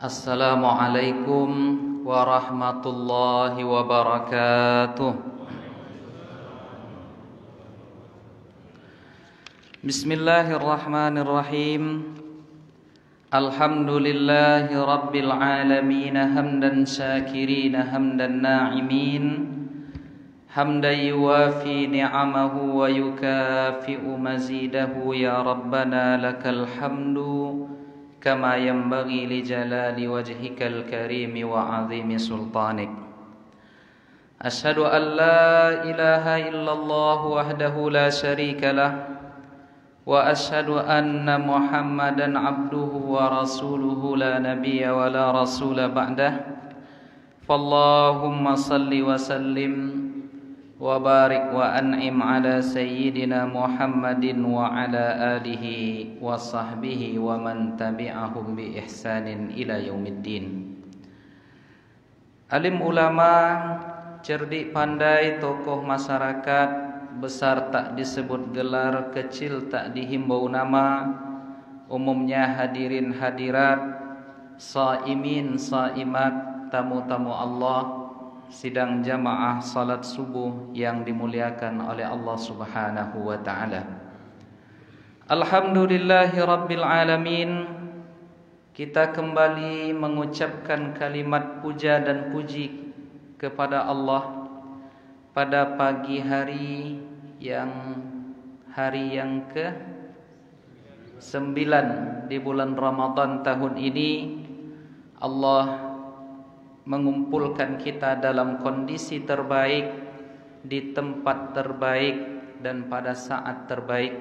Assalamualaikum warahmatullahi wabarakatuh. Bismillahirrahmanirrahim. Alhamdulillahi rabbil alamin, hamdan syakirin, hamdan na'imin, hamdan yuwafi ni'amahu wa yukafi'u mazidahu. Ya Rabbana lakal hamdu kama yanbaghi li jalali wajhikal karimi wa azimi sultanik. Asyhadu an la ilaha illallah wahdahu la syarika lah, wa asyhadu anna Muhammadan abduhu wa rasuluhu la nabiyya wa la rasula ba'dah. Fallahumma salli wa sallim wa barik wa an'im ala sayyidina Muhammadin wa ala alihi wa sahbihi wa man tabi'ahum bi ihsanin ila yaumiddin. Alim ulama, cerdik pandai, tokoh masyarakat, besar tak disebut gelar, kecil tak dihimbau nama, umumnya hadirin hadirat, saimin saimat, tamu-tamu Allah, sidang jamaah salat subuh yang dimuliakan oleh Allah Subhanahu wa ta'ala. Alhamdulillahi rabbil alamin. Kita kembali mengucapkan kalimat puja dan puji kepada Allah pada pagi hari yang ke-9 di bulan Ramadan tahun ini. Allah mengumpulkan kita dalam kondisi terbaik, di tempat terbaik, dan pada saat terbaik.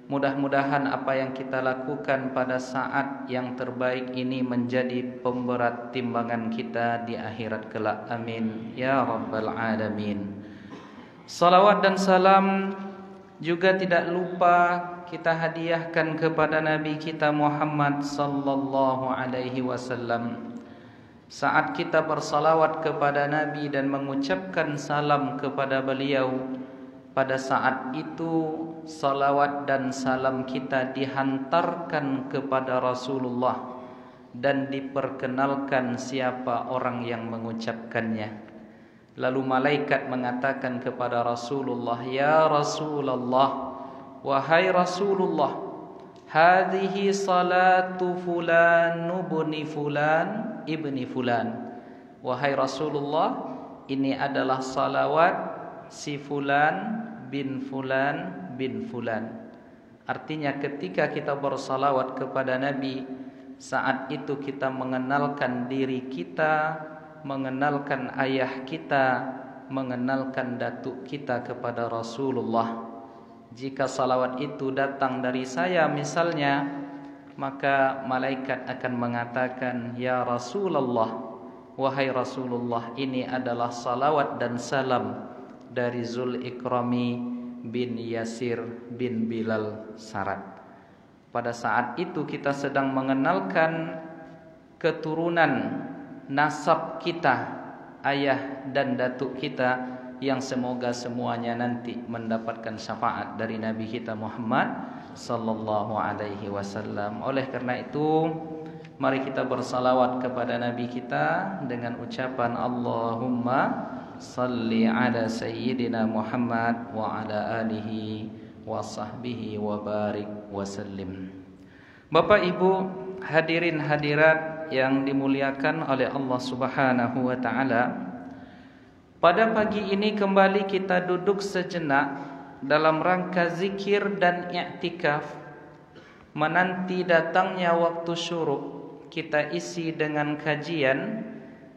Mudah-mudahan apa yang kita lakukan pada saat yang terbaik ini menjadi pemberat timbangan kita di akhirat kelak. Amin ya rabbal alamin. Salawat dan salam juga tidak lupa kita hadiahkan kepada Nabi kita Muhammad sallallahu alaihi wasallam. Saat kita bersalawat kepada Nabi dan mengucapkan salam kepada beliau, pada saat itu salawat dan salam kita dihantarkan kepada Rasulullah dan diperkenalkan siapa orang yang mengucapkannya. Lalu malaikat mengatakan kepada Rasulullah, "Ya Rasulullah, wahai Rasulullah, hadhihi salatu fulan ibni fulan ibni fulan." Wahai Rasulullah, ini adalah salawat si fulan bin fulan bin fulan. Artinya ketika kita bersalawat kepada Nabi, saat itu kita mengenalkan diri kita, mengenalkan ayah kita, mengenalkan datuk kita kepada Rasulullah. Jika salawat itu datang dari saya misalnya, maka malaikat akan mengatakan, "Ya Rasulullah, wahai Rasulullah, ini adalah salawat dan salam dari Zul'ikrami bin Yasir bin Bilal Sarat." Pada saat itu kita sedang mengenalkan keturunan nasab kita, ayah dan datuk kita, yang semoga semuanya nanti mendapatkan syafaat dari Nabi kita Muhammad sallallahu alaihi wasallam. Oleh karena itu, mari kita bersalawat kepada Nabi kita dengan ucapan Allahumma salli ala sayyidina Muhammad wa ala alihi wa sahbihi wa barik wa sallim. Bapak Ibu hadirin hadirat yang dimuliakan oleh Allah Subhanahu wa ta'ala, pada pagi ini kembali kita duduk sejenak dalam rangka zikir dan i'tikaf, menanti datangnya waktu syuruk. Kita isi dengan kajian,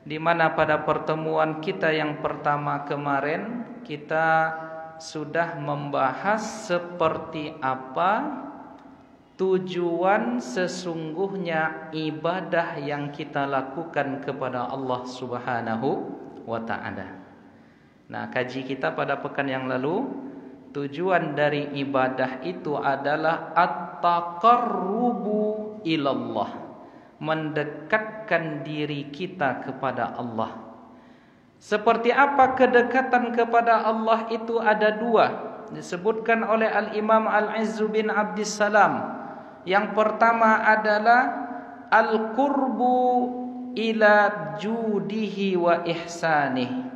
di mana pada pertemuan kita yang pertama kemarin kita sudah membahas seperti apa tujuan sesungguhnya ibadah yang kita lakukan kepada Allah Subhanahu wa ta'ala. Nah, kaji kita pada pekan yang lalu, tujuan dari ibadah itu adalah at-taqarrubu ilallah, mendekatkan diri kita kepada Allah. Seperti apa kedekatan kepada Allah itu? Ada dua, disebutkan oleh Al-Imam Al-Izzu bin Abdissalam. Yang pertama adalah al-qurbu ila judihi wa ihsanih.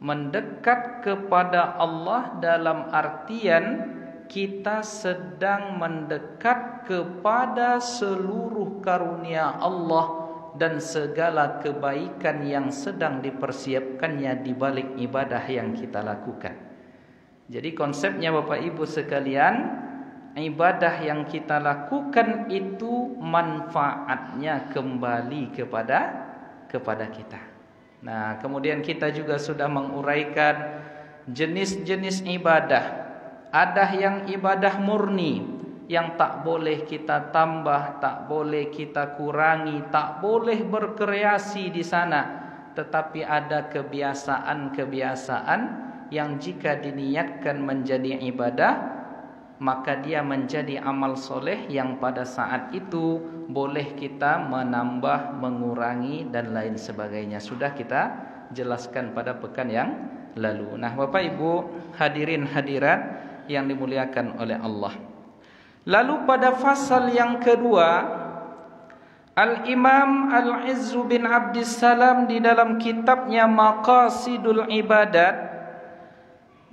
Mendekat kepada Allah dalam artian kita sedang mendekat kepada seluruh karunia Allah dan segala kebaikan yang sedang dipersiapkannya di balik ibadah yang kita lakukan. Jadi konsepnya Bapak Ibu sekalian, ibadah yang kita lakukan itu manfaatnya kembali kepada kita. Nah, kemudian kita juga sudah menguraikan jenis-jenis ibadah. Ada yang ibadah murni, yang tak boleh kita tambah, tak boleh kita kurangi, tak boleh berkreasi di sana. Tetapi ada kebiasaan-kebiasaan yang jika diniatkan menjadi ibadah, maka dia menjadi amal soleh yang pada saat itu boleh kita menambah, mengurangi dan lain sebagainya. Sudah kita jelaskan pada pekan yang lalu. Nah, Bapak Ibu hadirin hadirat yang dimuliakan oleh Allah. Lalu pada fasal yang kedua, Al-Imam Al-Izz bin Abdissalam di dalam kitabnya Maqasidul Ibadat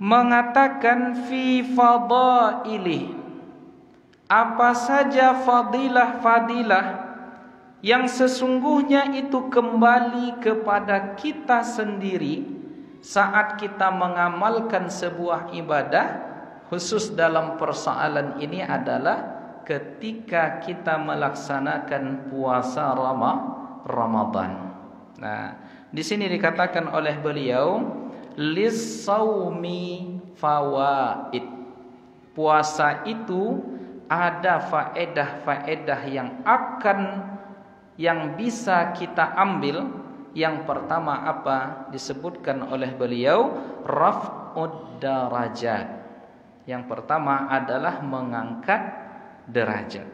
mengatakan fi fadailih, apa saja fadilah-fadilah yang sesungguhnya itu kembali kepada kita sendiri saat kita mengamalkan sebuah ibadah, khusus dalam persoalan ini adalah ketika kita melaksanakan puasa Ramadan. Nah, di sini dikatakan oleh beliau lis-saumi fawaid. Puasa itu ada faedah-faedah yang bisa kita ambil. Yang pertama apa? Disebutkan oleh beliau raf'ud darajat. Yang pertama adalah mengangkat derajat.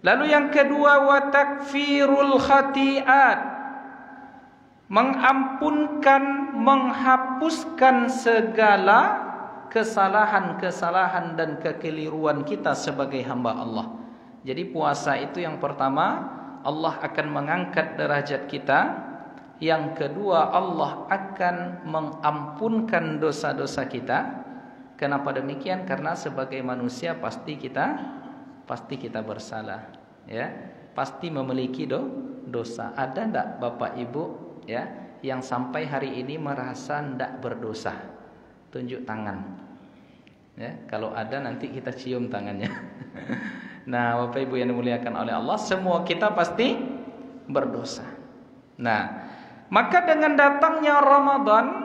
Lalu yang kedua wa takfirul khati'at. Mengampunkan, menghapuskan segala kesalahan-kesalahan dan kekeliruan kita sebagai hamba Allah. Jadi puasa itu yang pertama, Allah akan mengangkat derajat kita. Yang kedua, Allah akan mengampunkan dosa-dosa kita. Kenapa demikian? Karena sebagai manusia pasti kita bersalah, ya. Pasti memiliki dosa. Ada enggak Bapak Ibu, ya, yang sampai hari ini merasa tidak berdosa? Tunjuk tangan, ya. Kalau ada nanti kita cium tangannya. Nah, Bapak Ibu yang dimuliakan oleh Allah, semua kita pasti berdosa. Nah, maka dengan datangnya Ramadan,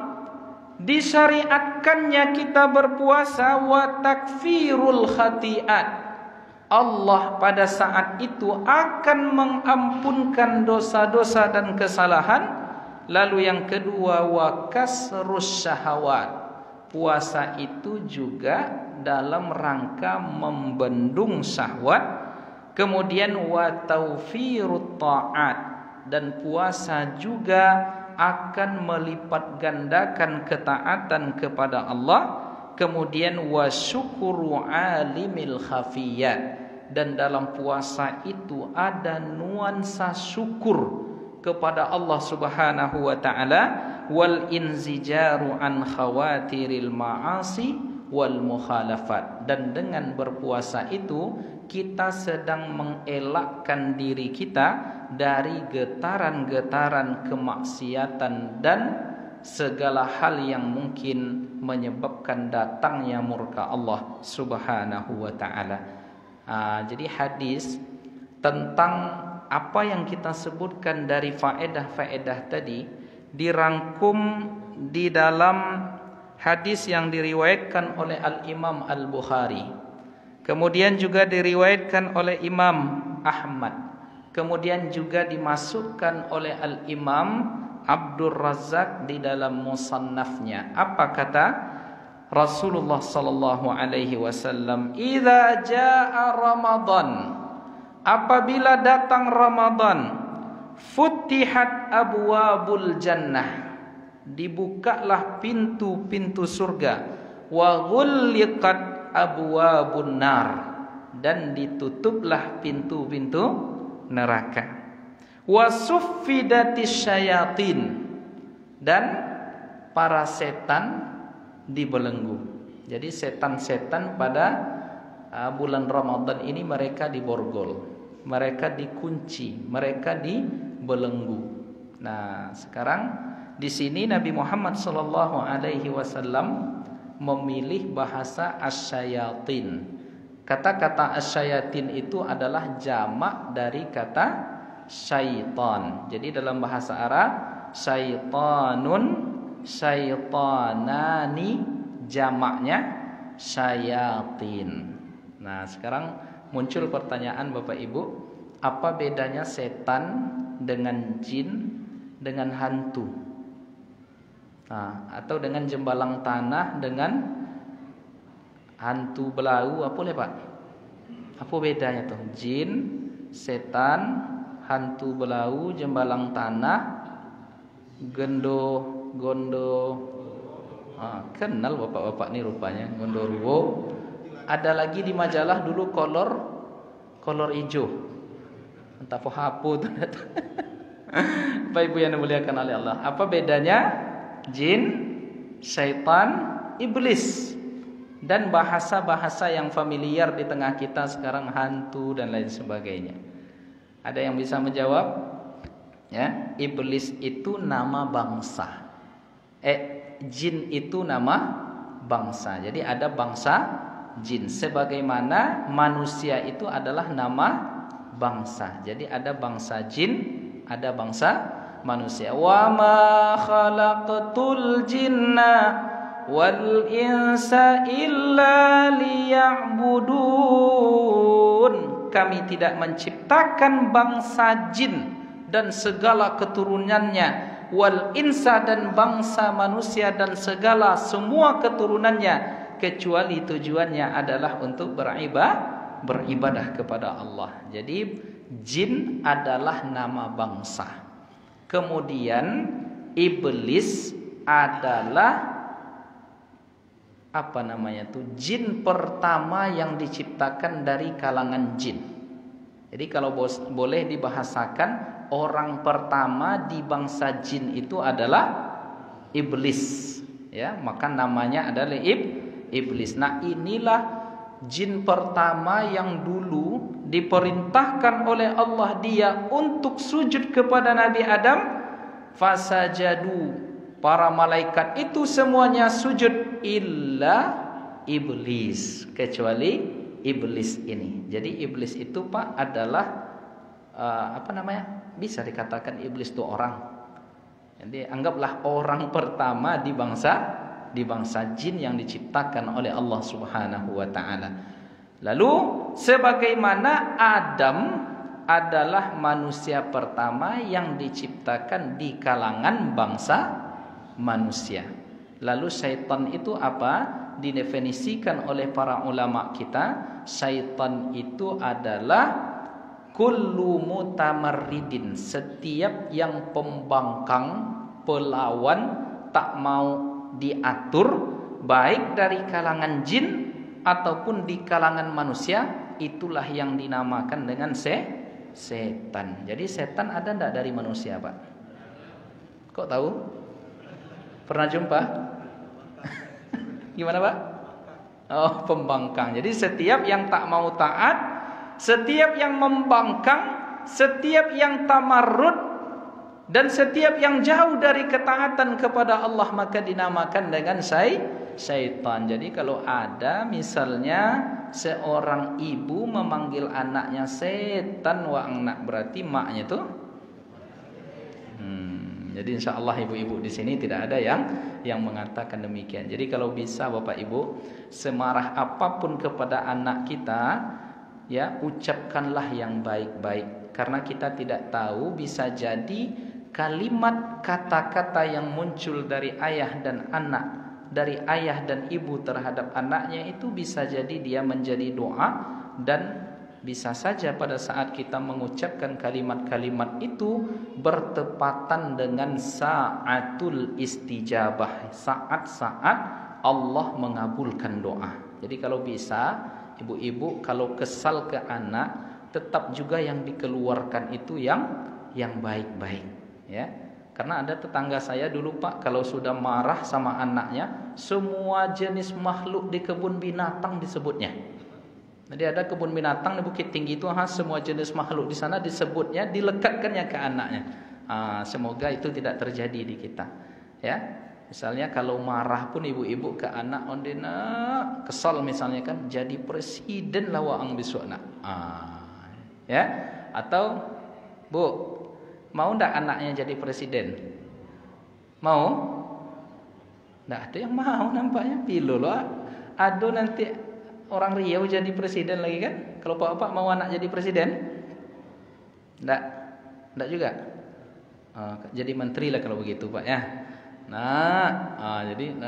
disyariatkannya kita berpuasa wa takfirul khati'at. Allah pada saat itu akan mengampunkan dosa-dosa dan kesalahan. Lalu yang kedua wa kasrus syahawat. Puasa itu juga dalam rangka membendung syahwat. Kemudian wa taufirut ta'at, dan puasa juga akan melipat gandakan ketaatan kepada Allah. Kemudian wa syukuru alimil khafiyat, dan dalam puasa itu ada nuansa syukur kepada Allah Subhanahu wa taala, wal inzijaru an khawatiril ma'asi wal mukhalafat. Dan dengan berpuasa itu kita sedang mengelakkan diri kita dari getaran-getaran kemaksiatan dan segala hal yang mungkin menyebabkan datangnya murka Allah Subhanahu wa taala. Jadi hadis tentang apa yang kita sebutkan dari faedah-faedah tadi dirangkum di dalam hadis yang diriwayatkan oleh Al-Imam Al-Bukhari. Kemudian juga diriwayatkan oleh Imam Ahmad. Kemudian juga dimasukkan oleh Al-Imam Abdul Razak di dalam musannafnya. Apa kata Rasulullah sallallahu alaihi wasallam? Idza jaa Ramadan, apabila datang Ramadan, futihat abwabul jannah, dibukalah pintu-pintu surga, wa ghulliqat abwabun nar, dan ditutuplah pintu-pintu neraka. Wasuffidatis syayatin, dan para setan dibelenggu. Jadi setan-setan pada bulan Ramadan ini mereka diborgol, mereka dikunci, mereka dibelenggu. Nah, sekarang di sini Nabi Muhammad SAW memilih bahasa asyayatin. Kata-kata asyayatin itu adalah jamak dari kata syaitan. Jadi dalam bahasa Arab syaitanun, syaitanani, jamaknya syayatin. Nah, sekarang muncul pertanyaan Bapak Ibu, apa bedanya setan dengan jin dengan hantu? Nah, atau dengan jembalang tanah dengan hantu belau, apa boleh Pak? Apa bedanya tuh? Jin, setan, hantu belau, jembalang tanah, gondo. Kenal bapak-bapak nih rupanya, gondoruo. Ada lagi di majalah dulu kolor hijau. Entah apa tuh. Bapak Ibu yang dimuliakan oleh Allah. Apa bedanya jin, syaitan, iblis? Dan bahasa-bahasa yang familiar di tengah kita sekarang, hantu dan lain sebagainya. Ada yang bisa menjawab? Ya, iblis itu nama bangsa. Jin itu nama bangsa. Jadi ada bangsa jin, sebagaimana manusia itu adalah nama bangsa. Jadi ada bangsa jin, ada bangsa manusia. Wa ma khalaqtul jinna wal insa illa liya'budun. Kami tidak menciptakan bangsa jin dan segala keturunannya, wal insa, dan bangsa manusia dan segala semua keturunannya, kecuali tujuannya adalah untuk beribadah kepada Allah. Jadi jin adalah nama bangsa. Kemudian iblis adalah apa namanya tuh, jin pertama yang diciptakan dari kalangan jin. Jadi kalau boleh dibahasakan, orang pertama di bangsa jin itu adalah iblis, ya, maka namanya adalah iblis. Nah, inilah jin pertama yang dulu diperintahkan oleh Allah dia untuk sujud kepada Nabi Adam. Fasajadu, para malaikat itu semuanya sujud, illa iblis, kecuali iblis ini. Jadi iblis itu Pak adalah bisa dikatakan iblis itu orang. Jadi anggaplah orang pertama di bangsa jin yang diciptakan oleh Allah Subhanahu wa taala. Lalu sebagaimana Adam adalah manusia pertama yang diciptakan di kalangan bangsa manusia. Lalu syaitan itu apa? Didefinisikan oleh para ulama kita, syaitan itu adalah kullu mutamarridin, setiap yang pembangkang, pelawan, tak mau diatur, baik dari kalangan jin ataupun di kalangan manusia, itulah yang dinamakan dengan setan. Jadi setan ada enggak dari manusia, Pak? Kok tahu? Pernah jumpa? Gimana, Pak? Oh, pembangkang. Jadi setiap yang tak mau taat, setiap yang membangkang, setiap yang tamarrud, dan setiap yang jauh dari ketaatan kepada Allah, maka dinamakan dengan syaitan. Jadi kalau ada misalnya seorang ibu memanggil anaknya setan wa anak, berarti maknya tuh jadi insya Allah ibu-ibu di sini tidak ada yang mengatakan demikian. Jadi kalau bisa Bapak Ibu, semarah apapun kepada anak kita, ya, ucapkanlah yang baik-baik, karena kita tidak tahu, bisa jadi kalimat kata-kata yang muncul dari ayah dan anak, dari ayah dan ibu terhadap anaknya itu bisa jadi dia menjadi doa, dan bisa saja pada saat kita mengucapkan kalimat-kalimat itu bertepatan dengan sa'atul istijabah, saat-saat Allah mengabulkan doa. Jadi kalau bisa ibu-ibu kalau kesal ke anak, tetap juga yang dikeluarkan itu yang yang baik-baik, ya. Karena ada tetangga saya dulu Pak, kalau sudah marah sama anaknya, semua jenis makhluk di kebun binatang disebutnya. Jadi ada kebun binatang di Bukit Tinggi itu, semua jenis makhluk di sana disebutnya, dilekatkannya ke anaknya. Semoga itu tidak terjadi di kita, ya. Misalnya kalau marah pun ibu-ibu ke anak, ondena kesal misalnya kan, jadi presiden lah waang besok nak. Ya. Atau Bu, mau ndak anaknya jadi presiden? Mau? Ndak ada yang mau nampaknya. Pilu loh. Aduh nanti orang Riau jadi presiden lagi kan? Kalau Pak mau anak jadi presiden? Ndak juga. Jadi menteri lah kalau begitu Pak ya. Jadi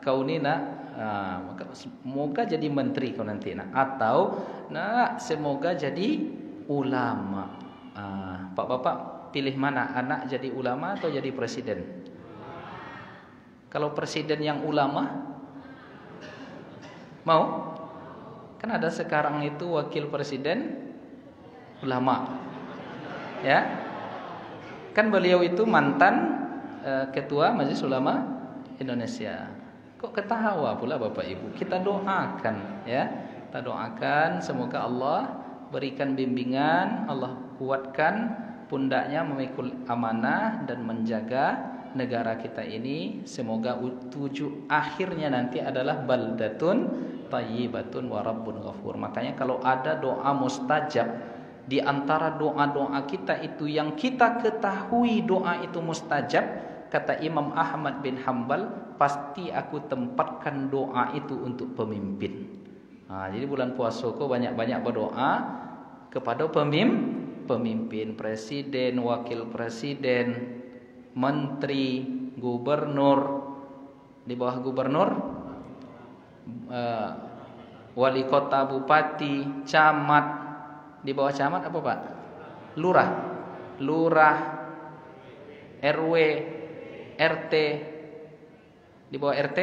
kau ni maka semoga jadi menteri kau nanti nak. Atau semoga jadi ulama. Bapak pilih mana, anak jadi ulama atau jadi presiden? Kalau presiden yang ulama mau? Kan ada sekarang itu wakil presiden ulama, ya. Kan beliau itu mantan ketua Majelis Ulama Indonesia. Kok ketawa pula Bapak Ibu? Kita doakan, ya. Kita doakan semoga Allah berikan bimbingan, Allah kuatkan pundaknya memikul amanah dan menjaga negara kita ini. Semoga tujuh akhirnya nanti adalah baldatun thayyibatun wa rabbun ghafur. Makanya kalau ada doa mustajab, di antara doa-doa kita itu yang kita ketahui doa itu mustajab, kata Imam Ahmad bin Hanbal, pasti aku tempatkan doa itu untuk pemimpin. Jadi bulan puasa kok banyak-banyak berdoa kepada pemimpin, presiden, wakil presiden, menteri, gubernur, di bawah gubernur, wali kota, bupati, camat, di bawah camat apa Pak? Lurah, RW, RT, di bawah RT,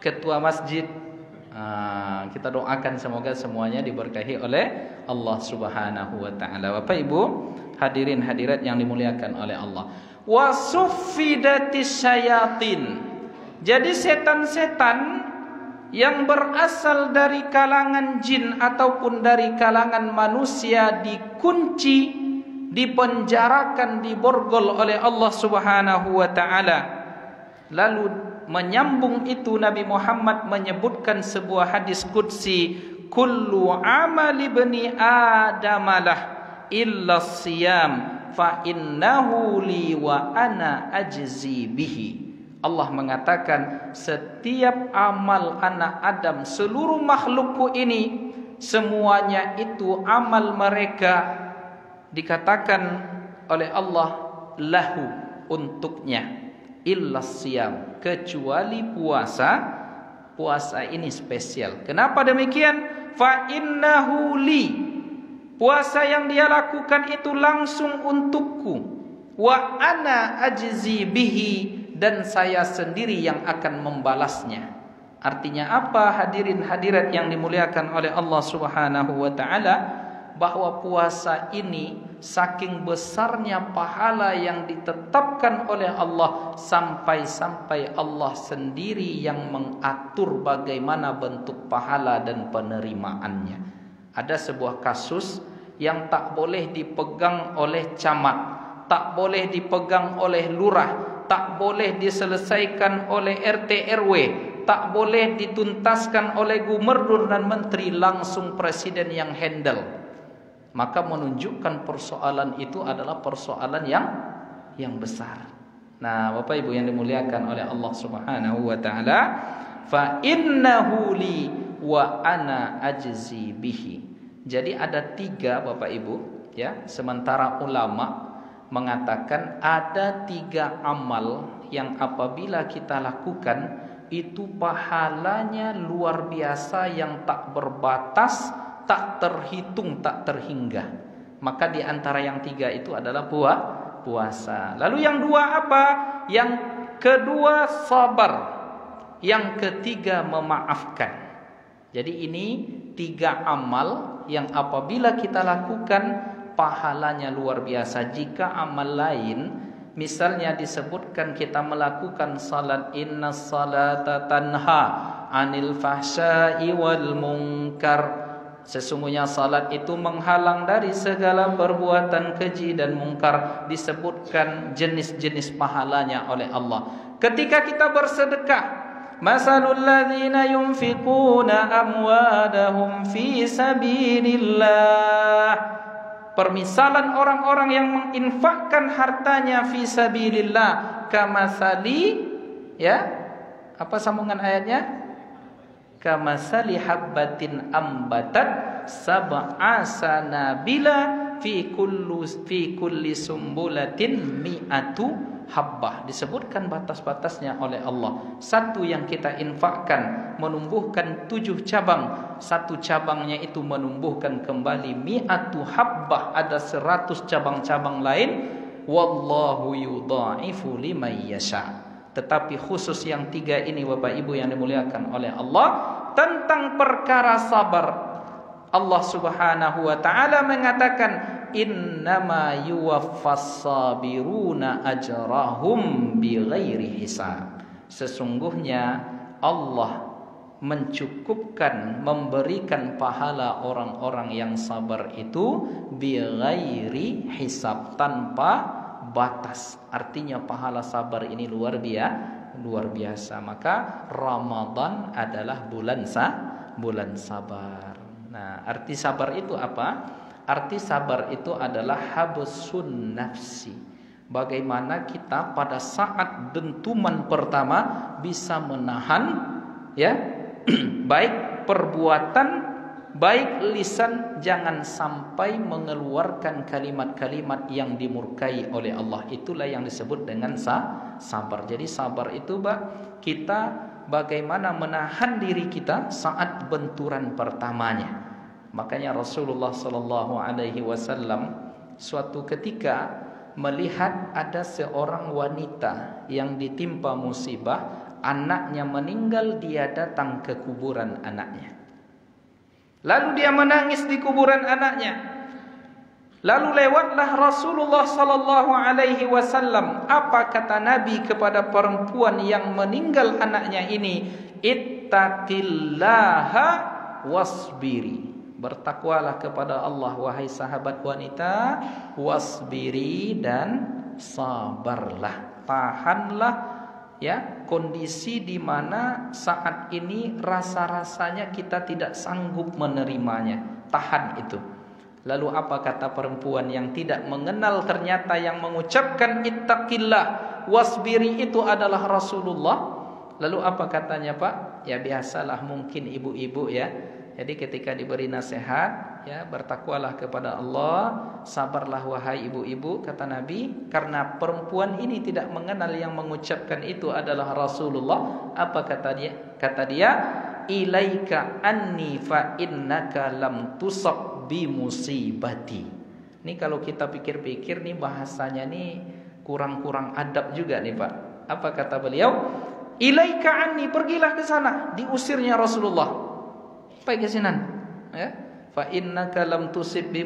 ketua masjid. Kita doakan semoga semuanya diberkahi oleh Allah Subhanahu wa taala. Bapak Ibu, hadirin hadirat yang dimuliakan oleh Allah. Wasuffidatis syayatin. Jadi setan-setan yang berasal dari kalangan jin ataupun dari kalangan manusia dikunci, dipenjarakan, diborgol oleh Allah Subhanahu wa taala. Lalu menyambung itu Nabi Muhammad menyebutkan sebuah hadis qudsi, kullu amali bani adamalah illa siyam fa innahu li wa ana ajzi bihi. Allah mengatakan setiap amal anak Adam, seluruh makhlukku ini, semuanya itu amal mereka, dikatakan oleh Allah lahu, untuknya, illa siyam, kecuali puasa. Puasa ini spesial. Kenapa demikian? Fa innahu li, puasa yang dia lakukan itu langsung untukku. Wa ana ajzi bihi, dan saya sendiri yang akan membalasnya. Artinya apa hadirin hadirat yang dimuliakan oleh Allah Subhanahu wa taala? Bahwa puasa ini saking besarnya pahala yang ditetapkan oleh Allah, sampai-sampai Allah sendiri yang mengatur bagaimana bentuk pahala dan penerimaannya. Ada sebuah kasus yang tak boleh dipegang oleh camat, tak boleh dipegang oleh lurah, tak boleh diselesaikan oleh RT RW, tak boleh dituntaskan oleh gubernur dan menteri, langsung presiden yang handle. Maka menunjukkan persoalan itu adalah persoalan yang besar. Nah, Bapak Ibu yang dimuliakan oleh Allah Subhanahu wa taala, fa innahu li wa ana ajzi bihi. Jadi ada 3 Bapak Ibu, ya. Sementara ulama mengatakan ada 3 amal yang apabila kita lakukan itu pahalanya luar biasa, yang tak berbatas, tak terhitung, tak terhingga. Maka di antara yang 3 itu adalah puasa. Lalu yang 2 apa? Yang kedua sabar. Yang ketiga memaafkan. Jadi ini 3 amal yang apabila kita lakukan pahalanya luar biasa. Jika amal lain, misalnya disebutkan kita melakukan salat, inna salata tanha anil fahsya'i wal munkar, sesungguhnya salat itu menghalang dari segala perbuatan keji dan mungkar, disebutkan jenis-jenis pahalanya oleh Allah. Ketika kita bersedekah, masalul ladzina yunfiquna amwadahum fi sabilillah, permisalan orang-orang yang menginfakkan hartanya fi sabilillah, kamatsali, ya, apa sambungan ayatnya? Kamatsali habbatin ambatat sab'a sanabila fi kulli sumbulatin mi'atu habbah. Disebutkan batas-batasnya oleh Allah. Satu yang kita infakkan menumbuhkan 7 cabang, satu cabangnya itu menumbuhkan kembali mi'atu habbah, ada 100 cabang-cabang lain. Wallahu yudha'ifu liman yasha. Tetapi khusus yang 3 ini Bapak Ibu yang dimuliakan oleh Allah, tentang perkara sabar, Allah Subhanahu wa taala mengatakan, innama yuwaffas sabiruna ajrahum bighairi hisab. Sesungguhnya Allah mencukupkan, memberikan pahala orang-orang yang sabar itu bighairi hisab, tanpa batas. Artinya pahala sabar ini luar biasa. Maka Ramadan adalah bulan sabar. Nah, arti sabar itu apa? Arti sabar itu adalah habsun nafsi. Bagaimana kita pada saat dentuman pertama bisa menahan, ya, baik perbuatan, baik lisan, jangan sampai mengeluarkan kalimat-kalimat yang dimurkai oleh Allah. Itulah yang disebut dengan sabar. Jadi sabar itu kita bagaimana menahan diri kita saat benturan pertamanya. Makanya Rasulullah sallallahu alaihi wasallam suatu ketika melihat ada seorang wanita yang ditimpa musibah, anaknya meninggal, dia datang ke kuburan anaknya. Lalu dia menangis di kuburan anaknya. Lalu lewatlah Rasulullah sallallahu alaihi wasallam. Apa kata Nabi kepada perempuan yang meninggal anaknya ini? Ittaqillaha wasbiri. Bertakwalah kepada Allah wahai sahabat wanita, wasbiri, dan sabarlah, tahanlah, ya, kondisi di mana saat ini rasa-rasanya kita tidak sanggup menerimanya. Tahan itu. Lalu apa kata perempuan yang tidak mengenal ternyata yang mengucapkan ittaqillah wasbiri itu adalah Rasulullah? Lalu apa katanya, Pak? Ya biasalah mungkin ibu-ibu, ya. Jadi ketika diberi nasihat, ya, bertakwalah kepada Allah, sabarlah wahai ibu-ibu, kata Nabi, karena perempuan ini tidak mengenal yang mengucapkan itu adalah Rasulullah. Apa kata dia? Kata dia, ilaika anni fa innaka lam tusab bi musibati. Ini kalau kita pikir-pikir nih bahasanya nih kurang-kurang adab juga nih, Pak. Apa kata beliau? Ilaika anni, pergilah ke sana. Diusirnya Rasulullah. Baik kesinan, ya. Fa innaka lam tusib bi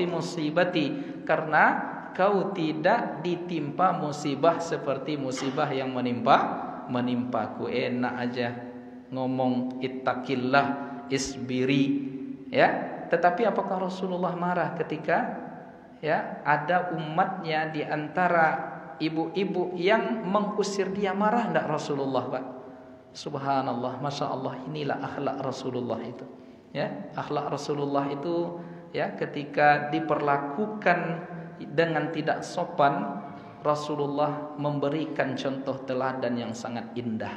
musibati, karena kau tidak ditimpa musibah seperti musibah yang menimpaku. Enak aja ngomong ittaqillah, isbiri, ya. Tetapi apakah Rasulullah marah ketika, ya, ada umatnya di antara ibu-ibu yang mengusir dia? Marah enggak Rasulullah, Pak? Subhanallah, Masya Allah, inilah akhlak Rasulullah itu, ya. Akhlak Rasulullah itu, ya, ketika diperlakukan dengan tidak sopan, Rasulullah memberikan contoh teladan yang sangat indah.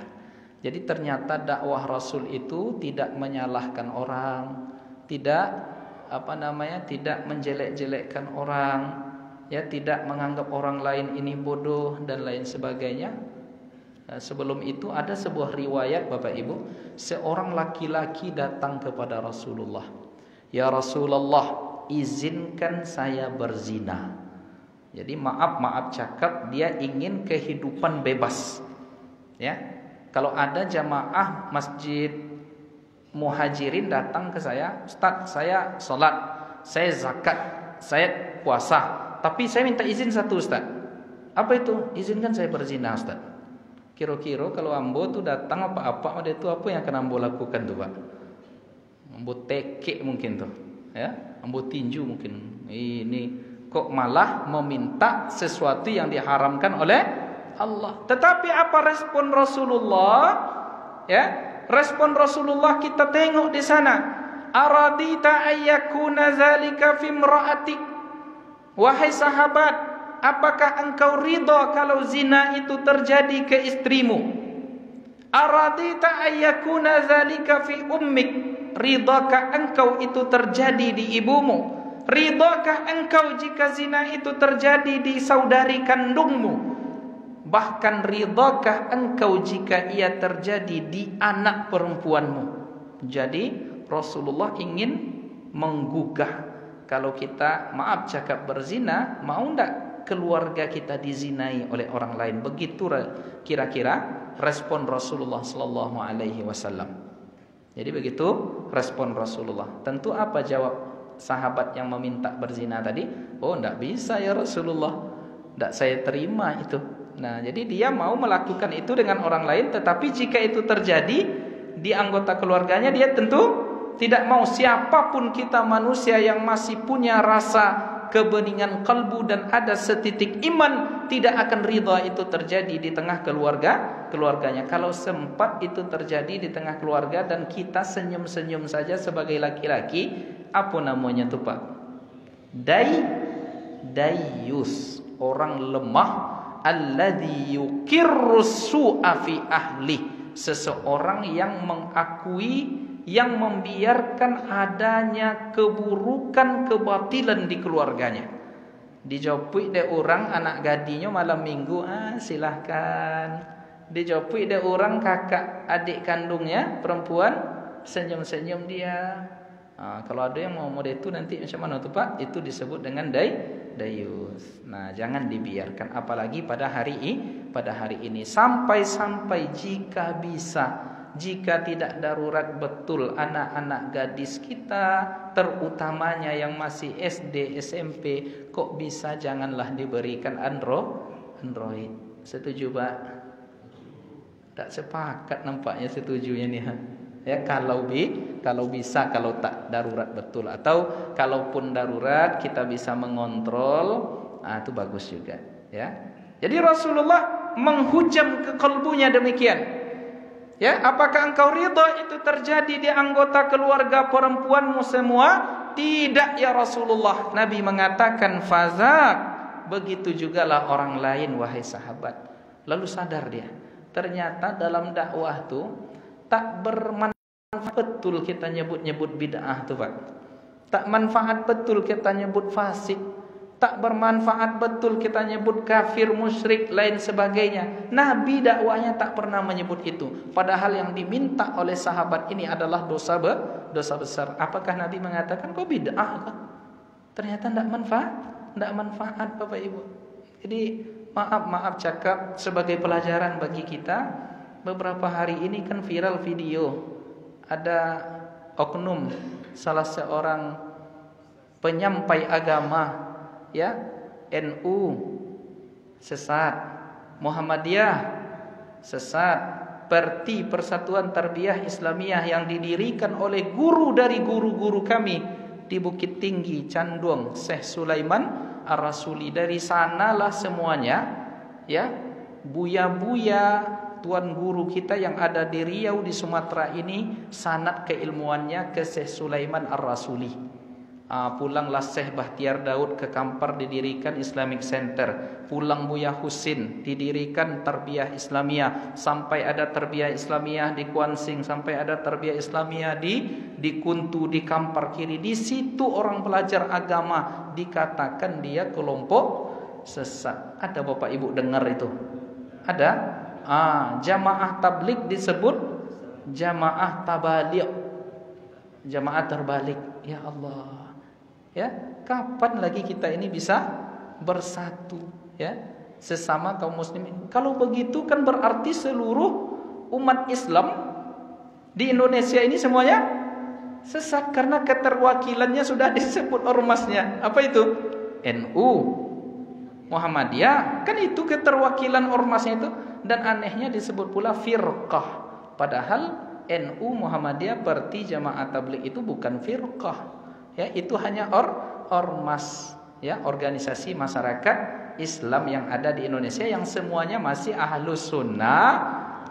Jadi ternyata dakwah Rasul itu tidak menyalahkan orang, tidak tidak menjelek-jelekkan orang, ya, tidak menganggap orang lain ini bodoh dan lain sebagainya. Sebelum itu ada sebuah riwayat, Bapak Ibu, seorang laki-laki datang kepada Rasulullah. Ya Rasulullah, izinkan saya berzina. Jadi maaf cakap, dia ingin kehidupan bebas. Ya, kalau ada jamaah masjid Muhajirin datang ke saya, Ustaz, saya sholat, saya zakat, saya puasa, tapi saya minta izin satu Ustaz. Apa itu? Izinkan saya berzina Ustaz. Kira-kira kalau ambo tuh datang apa-apa ada itu apa yang akan ambo lakukan tuh Pak? Ambo tekek mungkin tuh, ya, ambo tinju mungkin. Ini kok malah meminta sesuatu yang diharamkan oleh Allah. Tetapi apa respon Rasulullah? Ya, respon Rasulullah kita tengok di sana. Aradita ayyakuna zalika fi imra'atik. Wahai sahabat, apakah engkau ridha kalau zina itu terjadi ke istrimu? Aradita ayyakuna zalika fi ummik. Ridhakah engkau itu terjadi di ibumu? Ridhakah engkau jika zina itu terjadi di saudari kandungmu? Bahkan ridhakah engkau jika ia terjadi di anak perempuanmu? Jadi Rasulullah ingin menggugah, kalau kita maaf cakap berzina, mau ndak keluarga kita dizinai oleh orang lain? Begitu kira-kira respon Rasulullah sallallahu alaihi wasallam. Jadi begitu respon Rasulullah. Tentu apa jawab sahabat yang meminta berzina tadi? Oh, ndak bisa ya Rasulullah, ndak saya terima itu. Nah, jadi dia mau melakukan itu dengan orang lain, tetapi jika itu terjadi di anggota keluarganya, dia tentu tidak mau. Siapapun kita manusia yang masih punya rasa kebeningan kalbu dan ada setitik iman, tidak akan ridha itu terjadi di tengah keluarganya. Kalau sempat itu terjadi di tengah keluarga dan kita senyum-senyum saja sebagai laki-laki, apa namanya tuh Pak? Dayus, orang lemah. Alladzi yukirru su'a fi ahli, seseorang yang mengakui, yang membiarkan adanya keburukan, kebatilan di keluarganya. Dijopui deh orang anak gadinya malam minggu, silahkan. Dijopui deh orang kakak adik kandungnya perempuan, senyum-senyum dia. Kalau ada yang mau mode itu nanti macam mana tuh Pak? Itu disebut dengan dayus. Nah, jangan dibiarkan, apalagi pada hari ini. Sampai-sampai jika bisa, jika tidak darurat betul, anak-anak gadis kita, terutamanya yang masih SD, SMP, kok bisa janganlah diberikan Android. Setuju Pak? Tak sepakat nampaknya setujunya nih. Ya, kalau bisa, kalau tak darurat betul, atau kalaupun darurat kita bisa mengontrol, itu bagus juga, ya. Jadi Rasulullah menghujam ke kalbunya demikian. Ya, apakah engkau ridha itu terjadi di anggota keluarga perempuanmu semua? Tidak ya Rasulullah. Nabi mengatakan fazak, begitu jugalah orang lain wahai sahabat. Lalu sadar dia, ternyata dalam dakwah tuh tak bermanfaat betul kita nyebut-nyebut bid'ah tuh Pak. Tak manfaat betul kita nyebut fasik. Tak bermanfaat betul kita nyebut kafir, musyrik, lain sebagainya. Nabi dakwahnya tak pernah menyebut itu. Padahal yang diminta oleh sahabat ini adalah dosa besar. Apakah Nabi mengatakan kok bid'ah kan? Ternyata tidak manfaat Bapak Ibu. Jadi maaf cakap sebagai pelajaran bagi kita. Beberapa hari ini kan viral video, ada oknum salah seorang penyampai agama, ya, NU sesat, Muhammadiyah sesat, Persatuan Tarbiyah Islamiyah yang didirikan oleh guru dari guru-guru kami di Bukit Tinggi, Canduang, Syekh Sulaiman Ar-Rasuli. Dari sanalah semuanya, ya, buya-buya tuan guru kita yang ada di Riau di Sumatera ini, sanad keilmuannya ke Syekh Sulaiman Ar-Rasuli. Pulanglah Syekh Bahtiar Daud ke Kampar, didirikan Islamic Center. Pulang Buya Husin, didirikan Tarbiyah Islamiyah. Sampai ada Tarbiyah Islamiyah di Kuansing, sampai ada Tarbiyah Islamiyah di Kuntu, di Kampar Kiri. Di situ orang belajar agama dikatakan dia kelompok sesat. Ada Bapak Ibu dengar itu? Ada? Jamaah tablik disebut jamaah tabalik, jamaah terbalik. Ya Allah, ya, kapan lagi kita ini bisa bersatu, ya, sesama kaum muslimin? Kalau begitu kan berarti seluruh umat Islam di Indonesia ini semuanya Sesat karena keterwakilannya sudah disebut ormasnya. Apa itu? NU, Muhammadiyah. Kan itu keterwakilan ormasnya itu. Dan anehnya disebut pula firqah. Padahal NU, Muhammadiyah, Parti Jamaah Tabligh itu bukan firqah. Ya, itu hanya ormas, ya, organisasi masyarakat Islam yang ada di Indonesia yang semuanya masih ahlus sunnah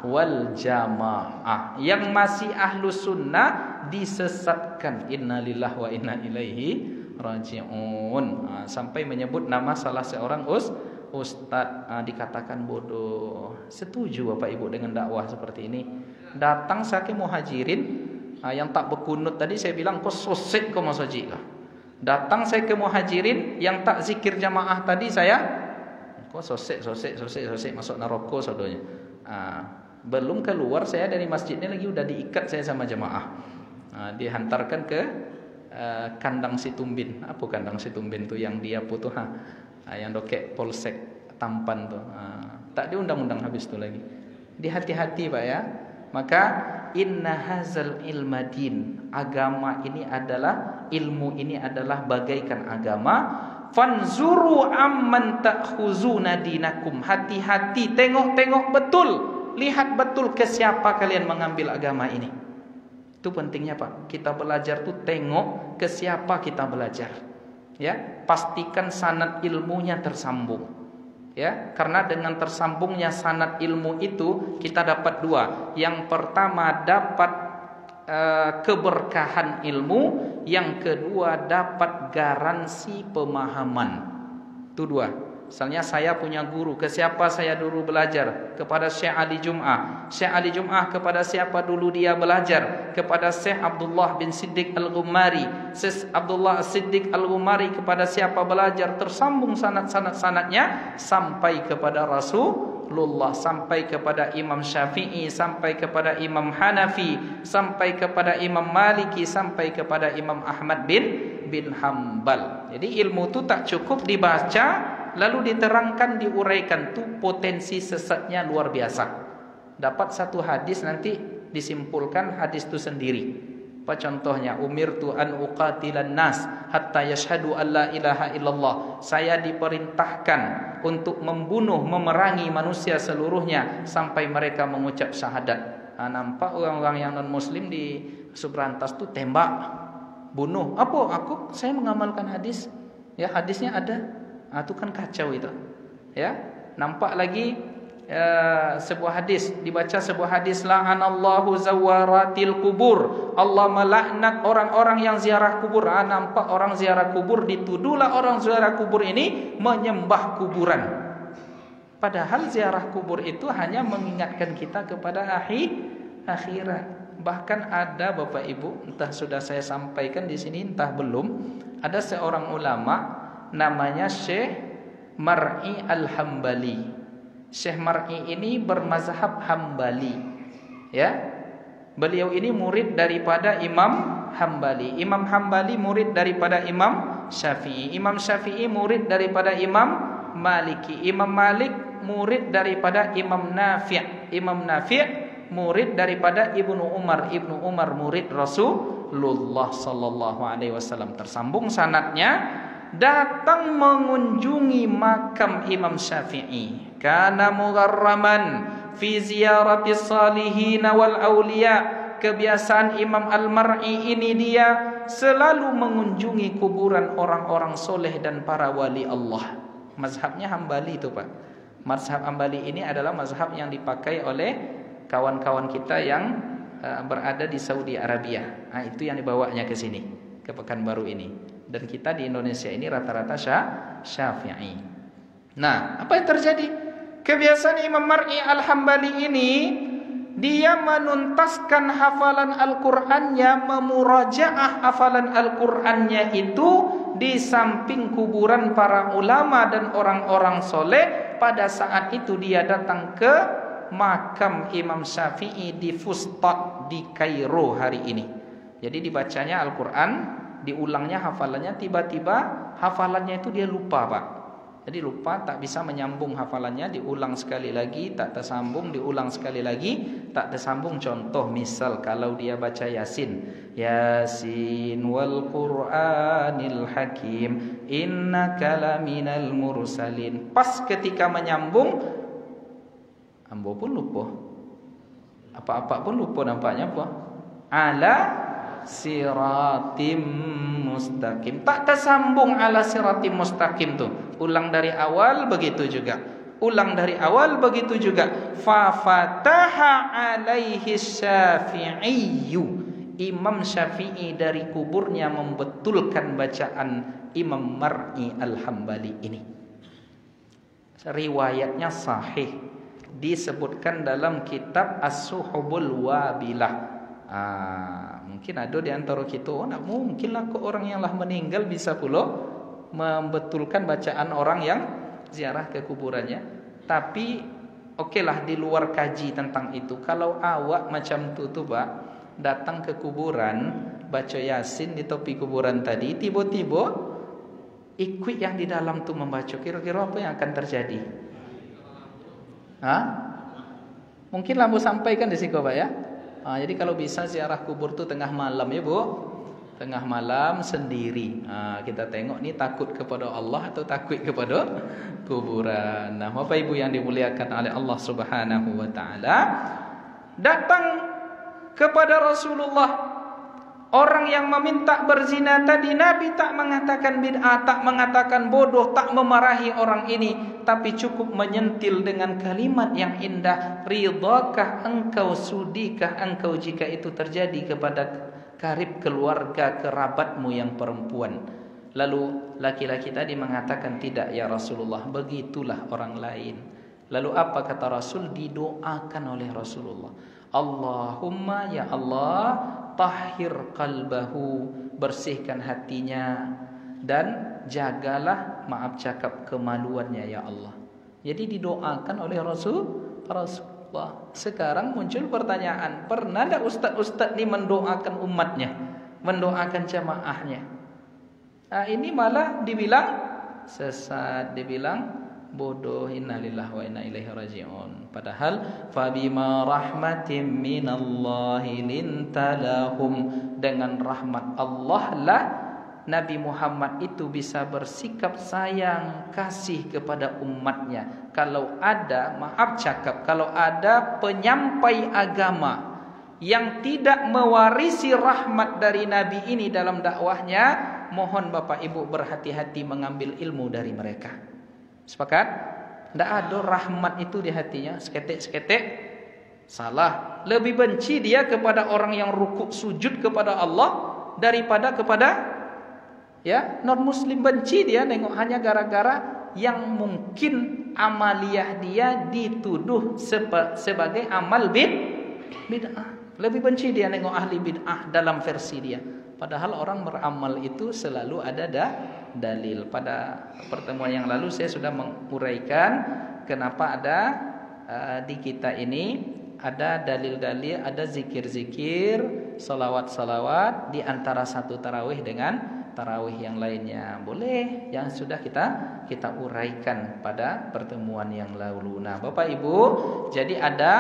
wal jamaah. Yang masih ahlus sunnah disesatkan. Innalillahi wa inna ilaihi raji'un. Sampai menyebut nama salah seorang ustaz, dikatakan bodoh. Setuju Bapak Ibu dengan dakwah seperti ini? Datang sakit muhajirin, yang tak berkunut tadi saya bilang kau sosek kau masaji kah? Datang saya ke muhajirin yang tak zikir jamaah tadi saya kau sosek masuk neraka saudonya. Belum keluar saya dari masjidnya lagi udah diikat saya sama jamaah. Dihantarkan ke kandang Situmbin. Apa kandang Situmbin tuh yang dia putuh yang dokek polsek Tampan tuh. Tak diundang-undang habis tuh lagi. Hati-hati Pak ya. Maka inna hazal ilmadin, agama ini adalah, ilmu ini adalah bagaikan agama. Fanzuru amman ta'khuzuna dinakum. Hati-hati, tengok-tengok betul, lihat betul ke siapa kalian mengambil agama ini. Itu pentingnya Pak. Kita belajar tuh tengok ke siapa kita belajar. Ya, pastikan sanad ilmunya tersambung. Ya, karena dengan tersambungnya sanad ilmu itu kita dapat dua. Yang pertama dapat keberkahan ilmu, yang kedua dapat garansi pemahaman. Itu dua. Misalnya saya punya guru, ke siapa saya dulu belajar? Kepada Syekh Ali Jum'ah. Syekh Ali Jum'ah kepada siapa dulu dia belajar? Kepada Syekh Abdullah bin Siddiq Al-Ghumari. Syekh Abdullah Siddiq Al-Ghumari kepada siapa belajar? Tersambung sanad-sanadnya sampai kepada Rasulullah, sampai kepada Imam Syafi'i, sampai kepada Imam Hanafi, sampai kepada Imam Maliki, sampai kepada Imam Ahmad bin Hanbal. Jadi ilmu itu tak cukup dibaca lalu diterangkan, diuraikan, tuh potensi sesatnya luar biasa. Dapat satu hadis nanti disimpulkan hadis itu sendiri. Apa contohnya? Umirtu an uqatilan nas hatta yashhadu an la ilaha illallah. Saya diperintahkan untuk membunuh, memerangi manusia seluruhnya sampai mereka mengucap syahadat. Nampak orang-orang yang non muslim di Subrantas tuh tembak, bunuh. Apa? Saya mengamalkan hadis. Ya, hadisnya ada. Itu kan kacau itu. Ya, nampak lagi sebuah hadis, dibaca sebuah hadis, la'anallahu zawaratil kubur. Allah melaknat orang-orang yang ziarah kubur. Nampak orang ziarah kubur, dituduhlah orang ziarah kubur ini menyembah kuburan. Padahal ziarah kubur itu hanya mengingatkan kita kepada akhirat. Bahkan ada Bapak Ibu, entah sudah saya sampaikan di sini entah belum, ada seorang ulama namanya Syekh Mar'i Al-Hambali. Syekh Mar'i ini bermazhab Hambali. Ya. Beliau ini murid daripada Imam Hambali. Imam Hambali murid daripada Imam Syafi'i. Imam Syafi'i murid daripada Imam Maliki. Imam Malik murid daripada Imam Nafi'. Imam Nafi' murid daripada Ibnu Umar. Ibnu Umar murid Rasulullah sallallahu alaihi wasallam. Tersambung sanadnya. Datang mengunjungi makam Imam Syafi'i. Kana mugharraman fi ziyarati salihin wal auliya. Kebiasaan Imam Al-Mar'i ini dia selalu mengunjungi kuburan orang-orang soleh dan para wali Allah. Mazhabnya Hambali itu Pak. Mazhab Hambali ini adalah mazhab yang dipakai oleh kawan-kawan kita yang berada di Saudi Arabia. Itu yang dibawanya ke sini, ke Pekanbaru ini. Dan kita di Indonesia ini rata-rata Syafi'i. Nah, apa yang terjadi? Kebiasaan Imam Mar'i Al-Hambali ini, dia menuntaskan hafalan Al-Qur'annya, memurajaah hafalan Al-Qur'annya itu di samping kuburan para ulama dan orang-orang soleh. Pada saat itu dia datang ke makam Imam Syafi'i di Fustat di Kairo hari ini. Jadi dibacanya Al-Qur'an, diulangnya hafalannya, tiba-tiba hafalannya itu dia lupa Pak. Jadi lupa, tak bisa menyambung hafalannya, diulang sekali lagi, tak tersambung, diulang sekali lagi, tak tersambung. Contoh misal kalau dia baca Yasin, Yasin wal Qur'anil Hakim, innaka laminal mursalin. Pas ketika menyambung, ambo pun lupa. Apa-apa pun lupa nampaknya apa? Ala siratim mustaqim. Tak tersambung ala siratim mustaqim tu. Ulang dari awal begitu juga. Ulang dari awal begitu juga. Fa fataha alaihi Syafi'iyyu. Imam Syafi'i dari kuburnya membetulkan bacaan Imam Mar'i Al-Hambali ini. Riwayatnya sahih, disebutkan dalam kitab As-Suhubul Wabilah. Mungkin ada di antara kita, nak mungkin lah kok orang yang lah meninggal bisa pula membetulkan bacaan orang yang ziarah ke kuburannya. Tapi okeylah di luar kaji tentang itu. Kalau awak macam tu Pak, datang ke kuburan, baca Yasin di tepi kuburan tadi, tiba-tiba ikut yang di dalam tu membaca, kira-kira apa yang akan terjadi? Mungkin lampu sampaikan di situ Pak ya. Jadi kalau bisa ziarah kubur tu tengah malam ya Bu, tengah malam sendiri. Kita tengok ni takut kepada Allah atau takut kepada kuburan. Nah, Bapak Ibu yang dimuliakan oleh Allah Subhanahu wa taala, datang kepada Rasulullah orang yang meminta berzina tadi. Nabi tak mengatakan bid'ah, tak mengatakan bodoh, tak memarahi orang ini, tapi cukup menyentil dengan kalimat yang indah. Ridakah engkau, sudikah engkau jika itu terjadi kepada karib keluarga kerabatmu yang perempuan? Lalu laki-laki tadi mengatakan, tidak ya Rasulullah, begitulah orang lain. Lalu apa kata Rasul? Didoakan oleh Rasulullah, Allahumma ya Allah, tahhir qalbahu, bersihkan hatinya, dan jagalah maaf cakap kemaluannya ya Allah. Jadi didoakan oleh Rasulullah. Sekarang muncul pertanyaan, pernah tak ustaz-ustaz ni mendoakan umatnya, mendoakan jamaahnya? Ini malah dibilang sesat, dibilang bodoh. Innalillahi wa inna ilaihi raji'un. Padahal fabima rahmatin minallahi lintalahum, dengan rahmat Allah lah Nabi Muhammad itu bisa bersikap sayang kasih kepada umatnya. Kalau ada, maaf cakap, kalau ada penyampai agama yang tidak mewarisi rahmat dari Nabi ini dalam dakwahnya, mohon Bapak Ibu berhati-hati mengambil ilmu dari mereka. Sepakat? Tidak ada rahmat itu di hatinya. Seketik-seketik salah. Lebih benci dia kepada orang yang rukuk sujud kepada Allah daripada kepada non muslim. Benci dia nengok hanya gara-gara yang mungkin amaliyah dia dituduh sebagai amal bid'ah. Lebih benci dia nengok ahli bid'ah dalam versi dia. Padahal orang beramal itu selalu ada dalil. Pada pertemuan yang lalu saya sudah menguraikan kenapa ada di kita ini ada dalil-dalil, ada zikir-zikir, salawat-salawat di antara satu tarawih dengan tarawih yang lainnya. Boleh, yang sudah kita uraikan pada pertemuan yang lalu. Nah, Bapak Ibu, jadi ada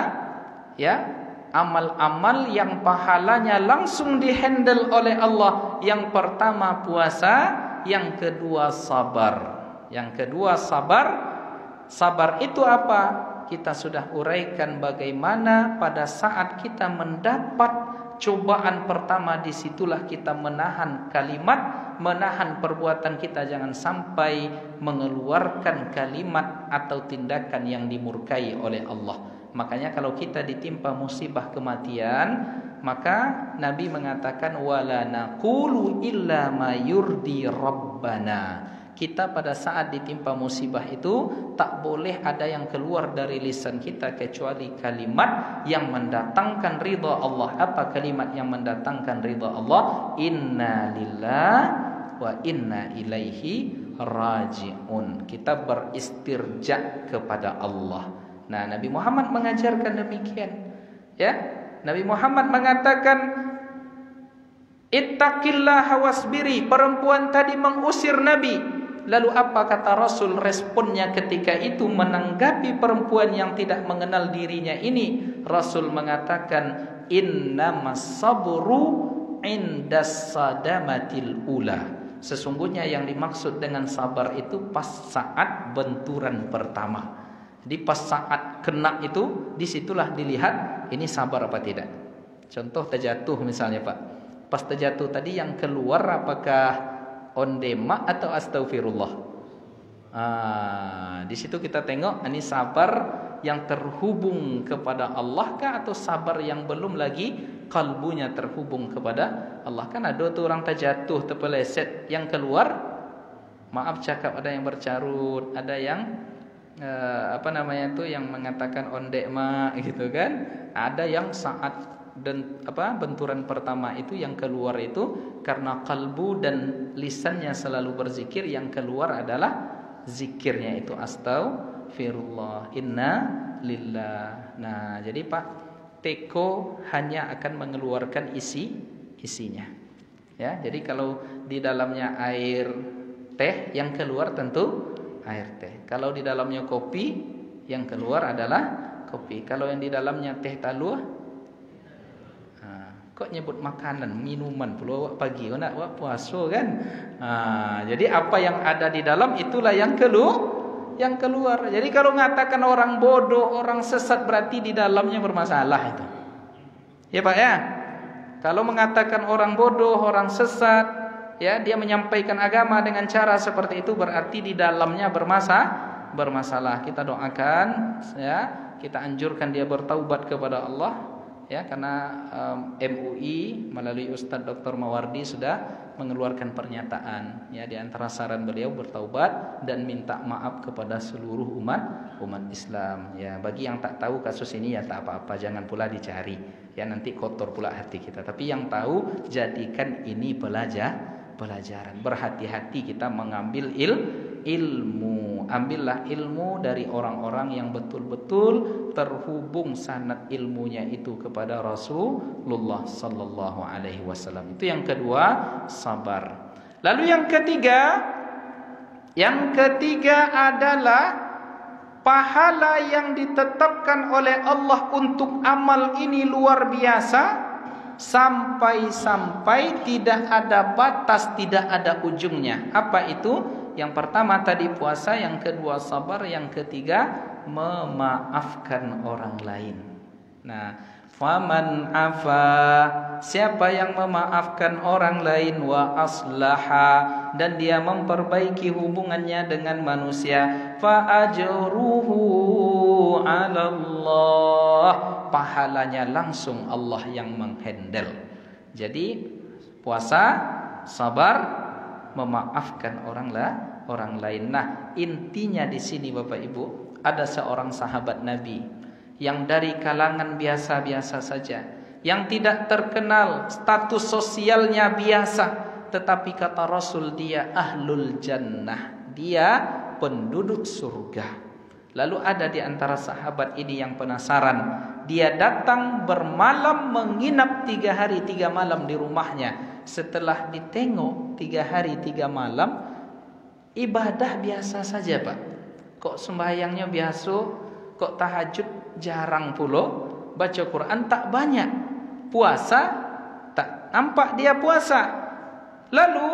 amal-amal yang pahalanya langsung dihandle oleh Allah. Yang pertama puasa, yang kedua sabar. Yang kedua sabar. Sabar itu apa? Kita sudah uraikan bagaimana pada saat kita mendapat cobaan pertama, disitulah kita menahan kalimat, menahan perbuatan kita, jangan sampai mengeluarkan kalimat atau tindakan yang dimurkai oleh Allah. Makanya kalau kita ditimpa musibah kematian, maka Nabi mengatakan wala naqulu illa ma yurdi rabbana. Kita pada saat ditimpa musibah itu tak boleh ada yang keluar dari lisan kita kecuali kalimat yang mendatangkan ridha Allah. Apa kalimat yang mendatangkan ridha Allah? Inna lillahi wa inna ilaihi raji'un. Kita beristirja kepada Allah. Nah, Nabi Muhammad mengajarkan demikian. Nabi Muhammad mengatakan ittaqillaha wasbiri. Perempuan tadi mengusir Nabi. Lalu apa kata Rasul responnya ketika itu menanggapi perempuan yang tidak mengenal dirinya ini? Rasul mengatakan, innamas sabru indas sadamatil ula. Sesungguhnya yang dimaksud dengan sabar itu pas saat benturan pertama. Jadi pas saat kena itu, disitulah dilihat ini sabar apa tidak. Contoh terjatuh misalnya Pak. Pas terjatuh tadi yang keluar apakah ondema atau astaghfirullah? Di situ kita tengok ini sabar yang terhubung kepada Allah kah atau sabar yang belum lagi kalbunya terhubung kepada Allah. Kan ada tuh orang terjatuh terpeleset, yang keluar maaf cakap ada yang bercarut, ada yang yang mengatakan ondema gitu kan. Ada yang saat benturan pertama itu yang keluar itu karena kalbu dan lisannya selalu berzikir, yang keluar adalah zikirnya itu astaghfirullah, inna lillah. Nah, jadi Pak, teko hanya akan mengeluarkan isinya. Ya, jadi kalau di dalamnya air teh, yang keluar tentu air teh. Kalau di dalamnya kopi, yang keluar adalah kopi. Kalau yang di dalamnya teh taluh, kok nyebut makanan, minuman pula awak pagi, nak awak puasa kan? Jadi apa yang ada di dalam itulah yang keluar. Jadi kalau mengatakan orang bodoh, orang sesat, berarti di dalamnya bermasalah itu. Ya Pak ya. Kalau mengatakan orang bodoh, orang sesat, ya dia menyampaikan agama dengan cara seperti itu, berarti di dalamnya bermasalah. Kita doakan, ya, kita anjurkan dia bertaubat kepada Allah. Ya, karena MUI melalui Ustadz Dr. Mawardi sudah mengeluarkan pernyataan, ya, di antara saran beliau bertaubat dan minta maaf kepada seluruh umat Islam. Ya, bagi yang tak tahu kasus ini ya tak apa-apa, jangan pula dicari. Ya, nanti kotor pula hati kita. Tapi yang tahu, jadikan ini pelajaran. Berhati-hati kita mengambil ilmu. Ambillah ilmu dari orang-orang yang betul-betul terhubung sanad ilmunya itu kepada Rasulullah sallallahu alaihi wasallam. Itu yang kedua, sabar. Lalu yang ketiga adalah pahala yang ditetapkan oleh Allah untuk amal ini luar biasa, sampai tidak ada batas, tidak ada ujungnya. Apa itu? Yang pertama tadi puasa, yang kedua sabar, yang ketiga memaafkan orang lain. Nah, faman afa, siapa yang memaafkan orang lain, wa aslaha, dan dia memperbaiki hubungannya dengan manusia, fa ajruhu 'ala Allah, pahalanya langsung Allah yang menghandle. Jadi puasa, sabar, memaafkan orang lain. Nah, intinya di sini Bapak Ibu, ada seorang sahabat Nabi yang dari kalangan biasa-biasa saja, yang tidak terkenal, status sosialnya biasa, tetapi kata Rasul dia ahlul jannah, dia penduduk surga. Lalu ada di antara sahabat ini yang penasaran, dia datang bermalam menginap 3 hari 3 malam di rumahnya. Setelah ditengok 3 hari 3 malam, ibadah biasa saja Pak. Kok sembahyangnya biasa, kok tahajud jarang pula, baca Quran tak banyak, puasa tak nampak dia puasa. Lalu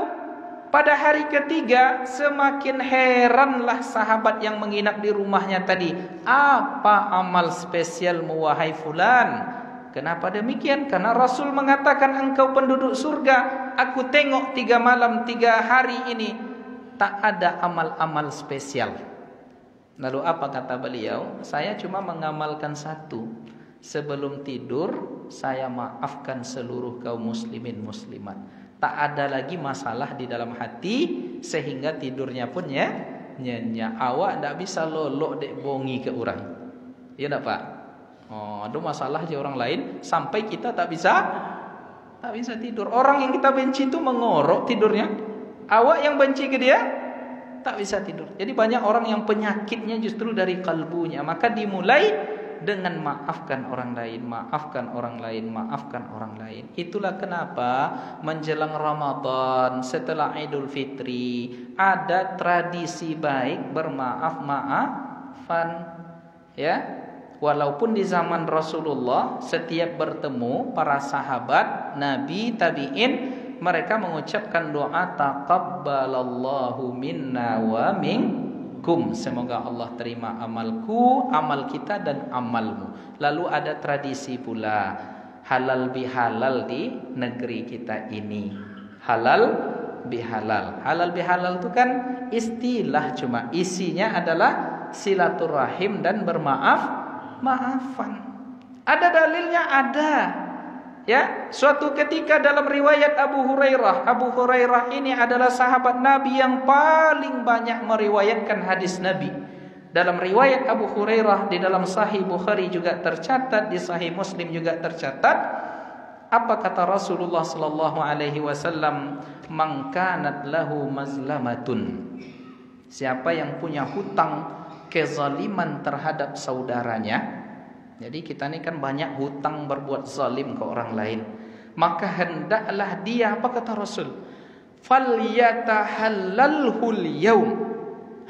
pada hari ketiga semakin heranlah sahabat yang menginap di rumahnya tadi. Apa amal spesialmu wahai fulan? Kenapa demikian? Karena Rasul mengatakan engkau penduduk surga. Aku tengok 3 malam 3 hari ini tak ada amal-amal spesial. Lalu apa kata beliau? Saya cuma mengamalkan satu. Sebelum tidur saya maafkan seluruh kaum muslimin muslimat. Tak ada lagi masalah di dalam hati, sehingga tidurnya pun nyenyak. Awak tak bisa lolok dek bongi ke orang. Ya tak Pak? Ada masalah aja orang lain sampai kita tak bisa tidur. Orang yang kita benci itu mengorok tidurnya. Awak yang benci ke dia tak bisa tidur. Jadi banyak orang yang penyakitnya justru dari kalbunya. Maka dimulai dengan maafkan orang lain, maafkan orang lain, maafkan orang lain. Itulah kenapa menjelang Ramadan setelah Idul Fitri ada tradisi baik bermaaf-maafan, ya. Walaupun di zaman Rasulullah setiap bertemu para sahabat, nabi, tabi'in, mereka mengucapkan doa taqabbalallahu minna wa minkum. Semoga Allah terima amalku, amal kita dan amalmu. Lalu ada tradisi pula halal bihalal di negeri kita ini. Halal bihalal. Halal bihalal itu kan istilah, cuma isinya adalah silaturahim dan maafan. Ada dalilnya, ada. Ya, suatu ketika dalam riwayat Abu Hurairah ini adalah sahabat Nabi yang paling banyak meriwayatkan hadis Nabi. Dalam riwayat Abu Hurairah di dalam Sahih Bukhari juga tercatat, di Sahih Muslim juga tercatat. Apa kata Rasulullah sallallahu alaihi wasallam? Man kanat lahu mazlamatun. Siapa yang punya hutang kezaliman terhadap saudaranya. Jadi kita ini kan banyak hutang berbuat zalim ke orang lain. Maka hendaklah dia, apa kata Rasul? Falyatahallalhul yaum.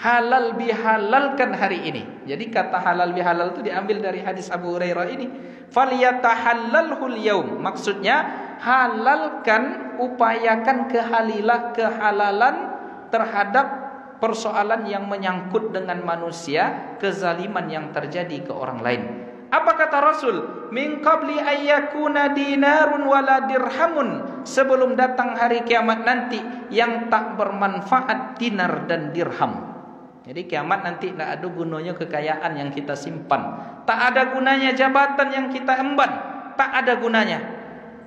Halal bihalalkan hari ini. Jadi kata halal bihalal itu diambil dari hadis Abu Hurairah ini. Falyatahallalhul yaum. Maksudnya halalkan, upayakan kehalalan terhadap persoalan yang menyangkut dengan manusia, kezaliman yang terjadi ke orang lain. Apa kata Rasul? Min qabli ayyakuna dinarun wala dirhamun. Sebelum datang hari kiamat nanti yang tak bermanfaat dinar dan dirham. Jadi kiamat nanti tak ada gunanya kekayaan yang kita simpan, tak ada gunanya jabatan yang kita emban, tak ada gunanya.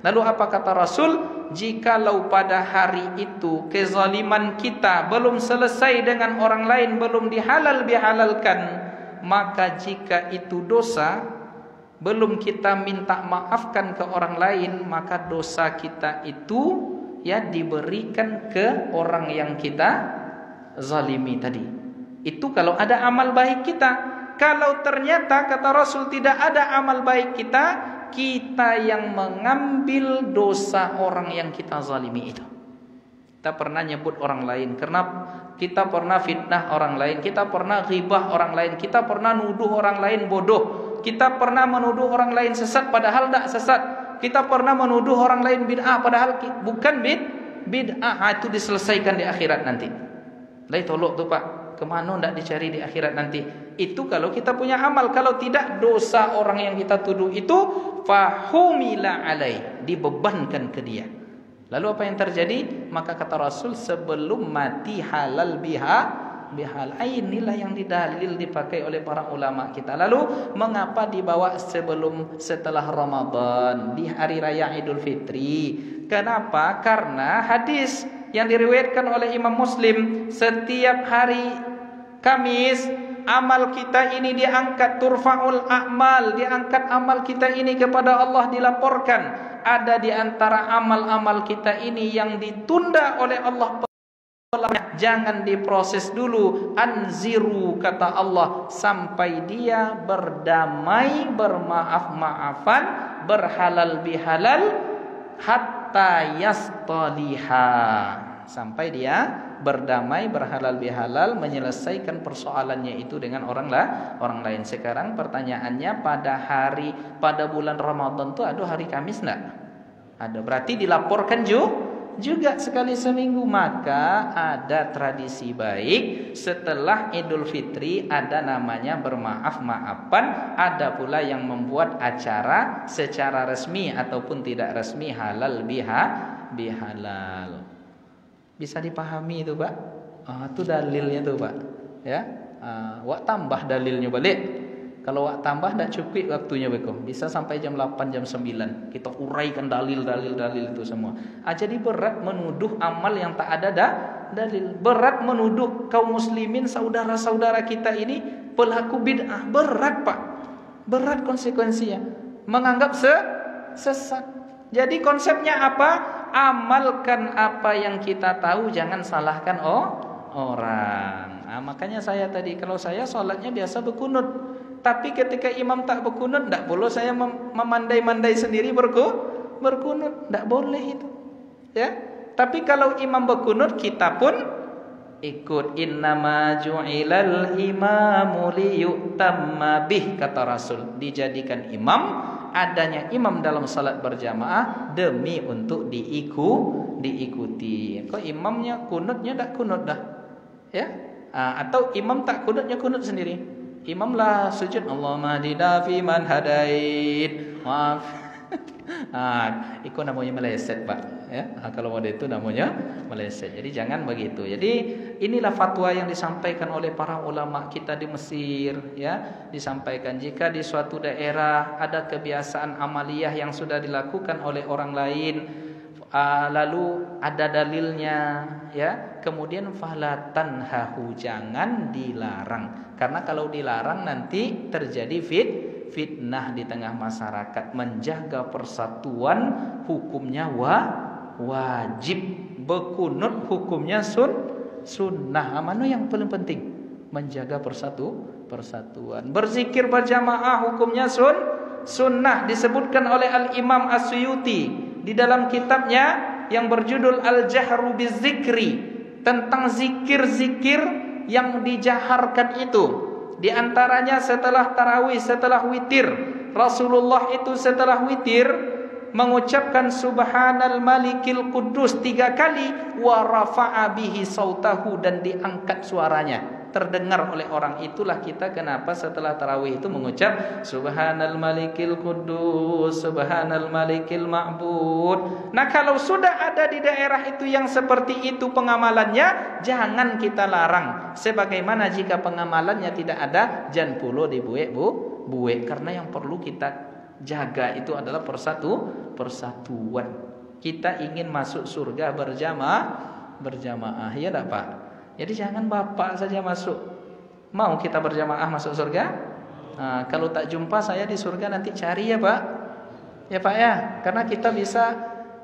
Lalu apa kata Rasul? Jikalau pada hari itu kezaliman kita belum selesai dengan orang lain, belum dihalal bihalalkan, maka jika itu dosa belum kita minta maafkan ke orang lain, maka dosa kita itu ya diberikan ke orang yang kita zalimi tadi. Itu kalau ada amal baik kita. Kalau ternyata kata Rasul tidak ada amal baik kita, kita yang mengambil dosa orang yang kita zalimi itu. Kita pernah nyebut orang lain, karena kita pernah fitnah orang lain, kita pernah ghibah orang lain, kita pernah nuduh orang lain bodoh, kita pernah menuduh orang lain sesat padahal tidak sesat, kita pernah menuduh orang lain bid'ah padahal bukan bid'ah. Itu diselesaikan di akhirat nanti. Lai tolok tu Pak, kemana tidak dicari di akhirat nanti. Itu kalau kita punya amal. Kalau tidak, dosa orang yang kita tuduh itu fahumila alai, dibebankan ke dia. Lalu apa yang terjadi? Maka kata Rasul, sebelum mati halal bihal. Inilah yang didalil dipakai oleh para ulama kita. Lalu mengapa dibawa setelah Ramadan di hari raya Idul Fitri? Kenapa? Karena hadis yang diriwayatkan oleh Imam Muslim, setiap hari Kamis amal kita ini diangkat, turfa'ul a'mal, diangkat amal kita ini kepada Allah, dilaporkan. Ada di antara amal-amal kita ini yang ditunda oleh Allah, jangan diproses dulu. Anziru, kata Allah, sampai dia berdamai, bermaaf-maafan, berhalal bihalal, hatta yastaliha, sampai dia berdamai, berhalal bihalal, menyelesaikan persoalannya itu dengan orang lain. Sekarang pertanyaannya, pada bulan Ramadan itu ada hari Kamis enggak? Ada. Berarti dilaporkan juga sekali seminggu. Maka ada tradisi baik setelah Idul Fitri, ada namanya bermaaf-maafan. Ada pula yang membuat acara secara resmi ataupun tidak resmi, halal bihalal. Bisa dipahami itu Pak? Itu dalilnya tuh Pak. Ya, wak tambah dalilnya balik. Kalau wak tambah tidak cukup waktunya bekom. Bisa sampai jam 8, jam 9. Kita uraikan dalil itu semua. Jadi berat menuduh amal yang tak ada dalil. Berat menuduh kaum muslimin, saudara-saudara kita ini pelaku bid'ah. Berat Pak. Berat konsekuensinya. Menganggap sesat. Jadi konsepnya apa? Amalkan apa yang kita tahu, jangan salahkan orang. Makanya saya tadi, kalau saya sholatnya biasa berkunut. Tapi ketika imam tak berkunut, tak boleh saya memandai-mandai sendiri berkunut, tak boleh itu. Ya. Tapi kalau imam berkunut, kita pun ikut. Innama ju'ilal imamu liyutamma bih, kata Rasul. Dijadikan imam, adanya imam dalam salat berjamaah demi untuk diikuti. Kok imamnya kunutnya tak kunut dah, ya? Atau imam tak kunutnya kunut sendiri. Imam lah sujud, Allahumma hdina fi man hadait. Maaf. Itu namanya meleset, Pak. Ya, kalau model itu namanya meleset. Jadi jangan begitu. Jadi inilah fatwa yang disampaikan oleh para ulama kita di Mesir, ya. Disampaikan jika di suatu daerah ada kebiasaan amaliyah yang sudah dilakukan oleh orang lain, lalu ada dalilnya, ya, kemudian falatan hahu, jangan dilarang, karena kalau dilarang nanti terjadi fitnah di tengah masyarakat. Menjaga persatuan hukumnya wajib, berkunut hukumnya sunnah. Mana yang paling penting? Menjaga persatuan. Berzikir berjamaah hukumnya sunnah, disebutkan oleh Al-Imam As-Suyuti di dalam kitabnya yang berjudul Al-Jahru Bizikri, tentang zikir-zikir yang dijaharkan itu. Di antaranya setelah tarawih, setelah witir, Rasulullah itu setelah witir mengucapkan Subhanal Malikil Quddus 3 kali, wa rafa'a bihi sautahu, dan diangkat suaranya, terdengar oleh orang. Itulah kita kenapa setelah tarawih itu mengucap Subhanal Malikil Quddus, Subhanal Malikil Ma'bud. Nah, kalau sudah ada di daerah itu yang seperti itu pengamalannya, jangan kita larang. Sebagaimana jika pengamalannya tidak ada, jangan pula dibuek buek, karena yang perlu kita jaga itu adalah persatuan. Kita ingin masuk surga berjamaah, ya tak, Pak? Jadi jangan bapak saja masuk. Mau kita berjamaah masuk surga? Kalau tak jumpa saya di surga nanti cari, ya Pak. Ya Pak, ya. Karena kita bisa,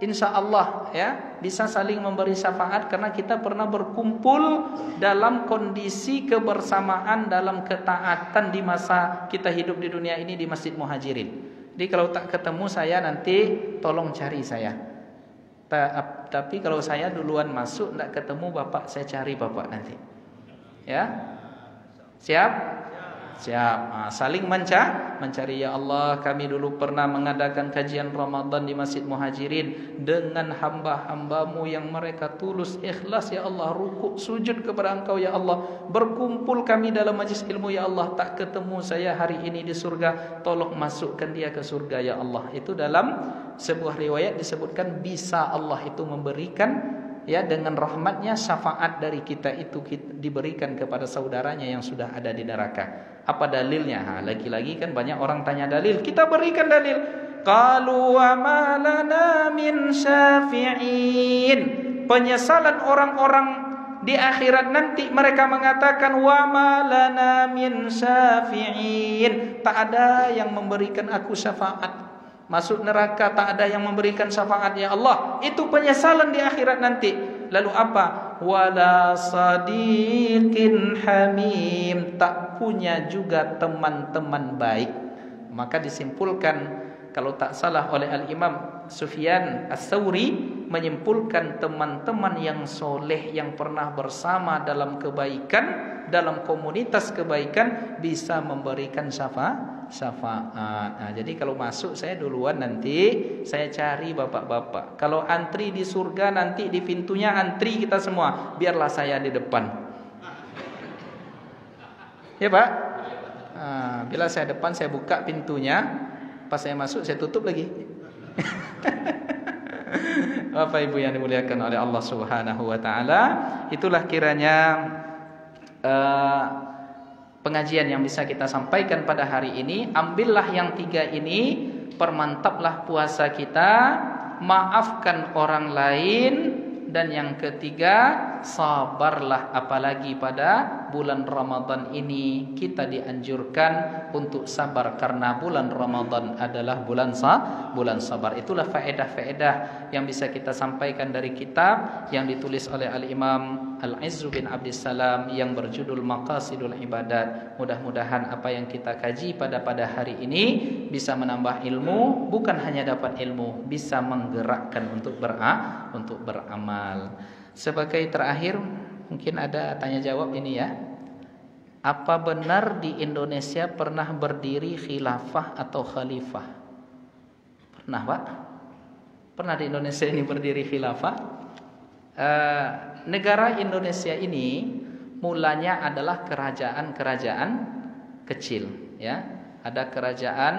insya Allah, ya, bisa saling memberi syafaat karena kita pernah berkumpul dalam kondisi kebersamaan dalam ketaatan di masa kita hidup di dunia ini di Masjid Muhajirin. Jadi kalau tak ketemu saya nanti tolong cari saya. Tapi kalau saya duluan masuk tak ketemu bapak, saya cari bapak nanti. Ya, siap? Siap. Saling mencari. Ya Allah, kami dulu pernah mengadakan kajian Ramadan di Masjid Muhajirin dengan hamba-hambamu yang mereka tulus ikhlas, ya Allah, rukuk sujud kepada Engkau, ya Allah. Berkumpul kami dalam majlis ilmu, ya Allah. Tak ketemu saya hari ini di surga, tolong masukkan dia ke surga, ya Allah. Itu dalam sebuah riwayat disebutkan bisa Allah itu memberikan, ya, dengan rahmatnya syafaat dari kita itu diberikan kepada saudaranya yang sudah ada di neraka. Apa dalilnya? Lagi-lagi kan banyak orang tanya dalil. Kita berikan dalil. Qalu wa ma lana min syafi'in. Penyesalan orang-orang di akhirat nanti, mereka mengatakan wa ma lana min syafi'in. Tak ada yang memberikan aku syafaat. Masuk neraka tak ada yang memberikan syafaat, ya Allah. Itu penyesalan di akhirat nanti. Lalu apa? Wala sadiqin hamim, tak punya juga teman-teman baik. Maka disimpulkan, kalau tak salah oleh Al-Imam Sufyan Ats-Tsauri, menyimpulkan teman-teman yang soleh yang pernah bersama dalam kebaikan, dalam komunitas kebaikan, bisa memberikan syafaat. Jadi kalau masuk saya duluan, nanti saya cari bapak-bapak. Kalau antri di surga nanti di pintunya antri kita semua, biarlah saya di depan. Ya Pak. Bila saya depan, saya buka pintunya. Pas saya masuk, saya tutup lagi. Bapak Ibu yang dimuliakan oleh Allah Subhanahu wa taala, itulah kiranya pengajian yang bisa kita sampaikan pada hari ini. Ambillah yang 3 ini, permantaplah puasa kita, maafkan orang lain, dan yang ketiga, sabarlah, apalagi pada bulan Ramadan ini kita dianjurkan untuk sabar karena bulan Ramadan adalah bulan sabar. Itulah faedah-faedah yang bisa kita sampaikan dari kitab yang ditulis oleh Al-Imam Al-Izz bin Abdissalam yang berjudul Maqasidul Ibadat. Mudah-mudahan apa yang kita kaji pada hari ini bisa menambah ilmu, bukan hanya dapat ilmu, bisa menggerakkan untuk beramal. Sebagai terakhir, mungkin ada tanya jawab ini ya. Apa benar di Indonesia pernah berdiri khilafah atau khalifah? Pernah, Pak? Pernah di Indonesia ini berdiri khilafah? Negara Indonesia ini mulanya adalah kerajaan-kerajaan kecil, ya. Ada kerajaan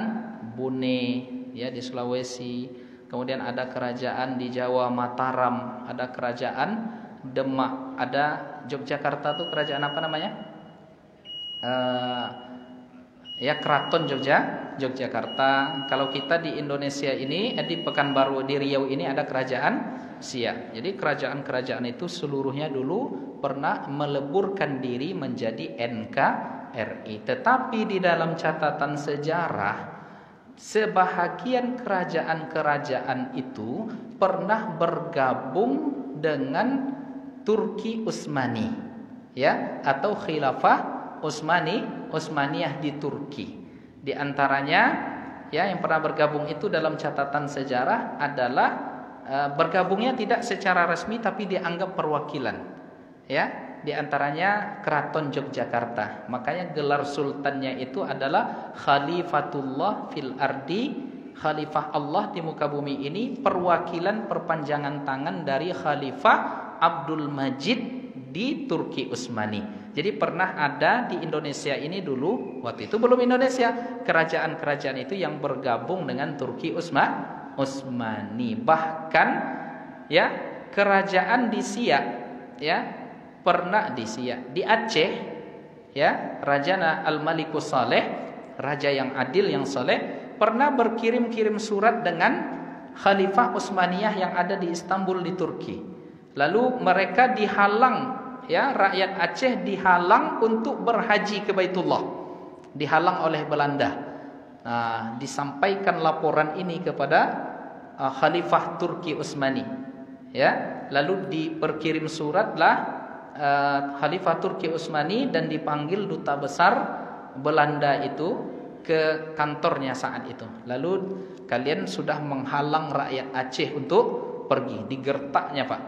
Bune, ya, di Sulawesi. Kemudian ada kerajaan di Jawa, Mataram, ada kerajaan Demak, ada Yogyakarta tuh kerajaan apa namanya? Ya, Keraton Yogyakarta. Kalau kita di Indonesia ini, di Pekanbaru, di Riau ini ada kerajaan Siak. Jadi kerajaan-kerajaan itu seluruhnya dulu pernah meleburkan diri menjadi NKRI. Tetapi di dalam catatan sejarah, sebahagian kerajaan-kerajaan itu pernah bergabung dengan Turki Utsmani, ya, atau Khilafah Utsmaniyah di Turki. Di antaranya, ya, yang pernah bergabung itu dalam catatan sejarah adalah bergabungnya tidak secara resmi tapi dianggap perwakilan, ya. Di antaranya Keraton Yogyakarta. Makanya gelar sultannya itu adalah Khalifatullah fil ardi, khalifah Allah di muka bumi ini, perwakilan perpanjangan tangan dari Khalifah Abdul Majid di Turki Utsmani. Jadi pernah ada di Indonesia ini dulu, waktu itu belum Indonesia, kerajaan-kerajaan itu yang bergabung dengan Turki Utsmani. Bahkan, ya, kerajaan di Siak, ya, pernah di Siak, di Aceh, ya, Raja Al-Malikus Saleh, raja yang adil yang saleh, pernah berkirim-kirim surat dengan Khalifah Utsmaniyah yang ada di Istanbul di Turki. Lalu mereka dihalang, ya, rakyat Aceh dihalang untuk berhaji ke Baitullah, dihalang oleh Belanda. Nah, disampaikan laporan ini kepada Khalifah Turki Utsmani, ya, lalu diperkirim suratlah Khalifah Turki Utsmani dan dipanggil duta besar Belanda itu ke kantornya saat itu. Lalu kalian sudah menghalang rakyat Aceh untuk pergi, digertaknya, Pak.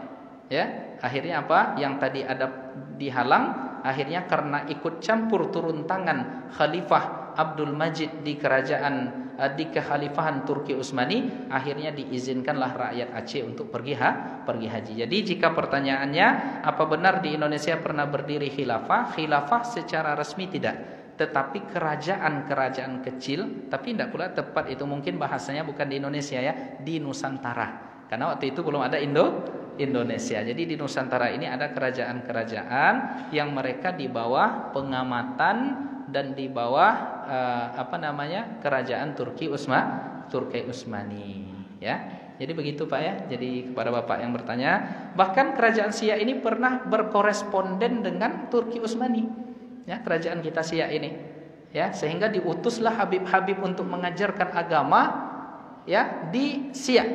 Ya, akhirnya apa? Yang tadi ada dihalang, akhirnya karena ikut campur turun tangan Khalifah Abdul Majid di kerajaan di kekhalifahan Turki Utsmani, akhirnya diizinkanlah rakyat Aceh untuk pergi haji. Jadi jika pertanyaannya apa benar di Indonesia pernah berdiri khilafah? Khilafah secara resmi tidak, tetapi kerajaan-kerajaan kecil, tapi tidak pula tepat itu, mungkin bahasanya bukan di Indonesia, ya, di Nusantara. Karena waktu itu belum ada Indonesia. Jadi di Nusantara ini ada kerajaan-kerajaan yang mereka di bawah pengamatan dan di bawah kerajaan Turki Utsmani, ya. Jadi begitu, Pak, ya. Jadi kepada Bapak yang bertanya, bahkan kerajaan Siak ini pernah berkoresponden dengan Turki Utsmani, ya, kerajaan kita Siak ini, ya, sehingga diutuslah Habib-habib untuk mengajarkan agama, ya, di Siak.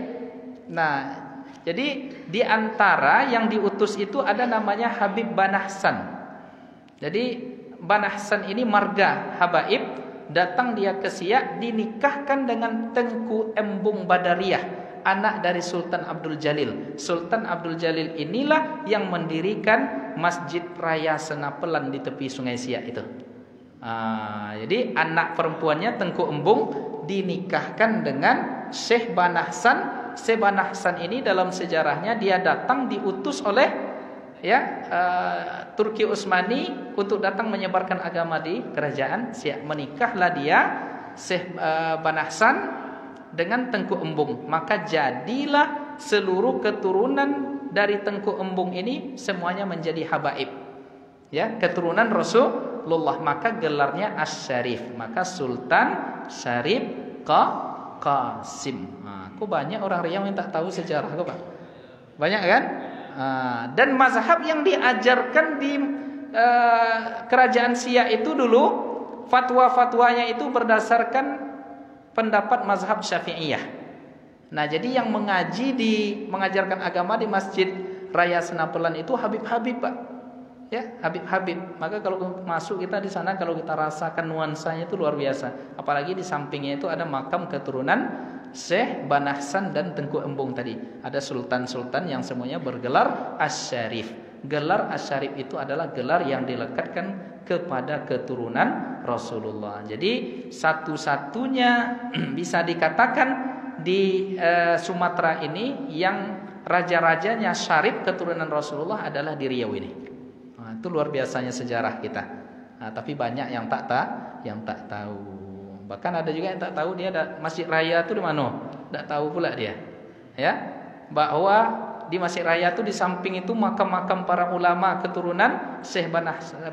Nah, jadi di antara yang diutus itu ada namanya Habib Banahsan. Jadi Banahsan ini marga habaib, datang dia ke Siak, dinikahkan dengan Tengku Embung Badariyah, anak dari Sultan Abdul Jalil. Sultan Abdul Jalil inilah yang mendirikan Masjid Raya Senapelan di tepi Sungai Siak itu. Jadi anak perempuannya Tengku Embung dinikahkan dengan Syekh Banahsan. Syekh Banahsan ini dalam sejarahnya dia datang diutus oleh, ya, Turki Utsmani untuk datang menyebarkan agama di kerajaan Siak. Menikahlah dia Syekh Banahsan dengan Tengku Embung, maka jadilah seluruh keturunan dari Tengku Embung ini semuanya menjadi habaib, ya, keturunan Rasulullah. Maka gelarnya Asy-Syarif, maka Sultan Syarif Qasim. Kok banyak orang Riau yang tak tahu sejarah, kok, Pak? Banyak kan? Dan mazhab yang diajarkan di kerajaan Syiah itu dulu, fatwa-fatwanya itu berdasarkan pendapat mazhab Syafi'iyah. Nah, jadi yang mengajarkan agama di Masjid Raya Senapelan itu Habib-habib, Pak. Ya, Habib-habib. Maka kalau masuk kita di sana, kalau kita rasakan nuansanya itu luar biasa. Apalagi di sampingnya itu ada makam keturunan Syekh Banahsan dan Tengku Embung tadi. Ada sultan-sultan yang semuanya bergelar Asy-Syarif. Gelar Asy-Syarif itu adalah gelar yang dilekatkan kepada keturunan Rasulullah. Jadi satu-satunya bisa dikatakan di Sumatera ini yang raja-rajanya syarif keturunan Rasulullah adalah di Riau ini. Nah, itu luar biasanya sejarah kita. Nah, tapi banyak yang tak tahu. Bahkan ada juga yang tak tahu dia ada Masjid Raya itu di mana. Tak tahu pula dia. Ya, bahwa di Masjid Raya itu di samping itu makam-makam para ulama keturunan Syekh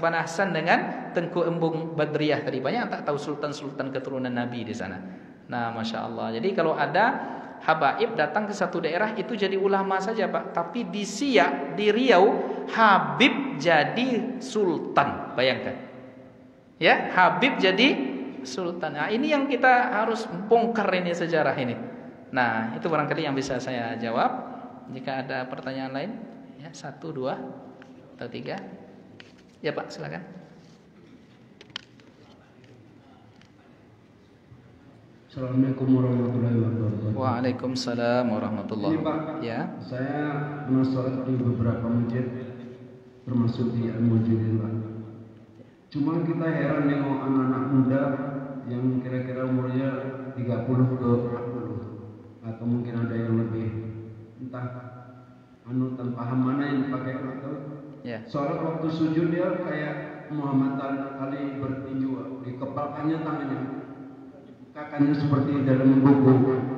Banahsan dengan Tengku Embung Badriyah tadi. Banyak yang tak tahu sultan-sultan keturunan Nabi di sana. Nah, Masya Allah. Jadi kalau ada habaib datang ke satu daerah itu jadi ulama saja, Pak. Tapi di Siak, di Riau, Habib jadi sultan. Bayangkan. Ya, Habib jadi sultan. Nah, ini yang kita harus bongkar ini sejarah ini. Nah, itu barangkali yang bisa saya jawab. Jika ada pertanyaan lain, ya, 1, 2, atau 3. Ya, Pak, silakan. Assalamualaikum warahmatullahi wabarakatuh. Waalaikumsalam warahmatullahi wabarakatuh. Ini, Pak, Ya. saya pernah sholat di beberapa masjid, termasuk di Al-Mujidin, Pak. Cuma kita heran nengok anak-anak muda yang kira-kira umurnya 30 ke 40, atau mungkin ada yang lebih, entah tanpa paham mana yang dipakai atau Ya. sholat waktu sujud dia kayak Muhammad Ali bertinju, dikepalkannya tangannya, kakannya seperti dalam buku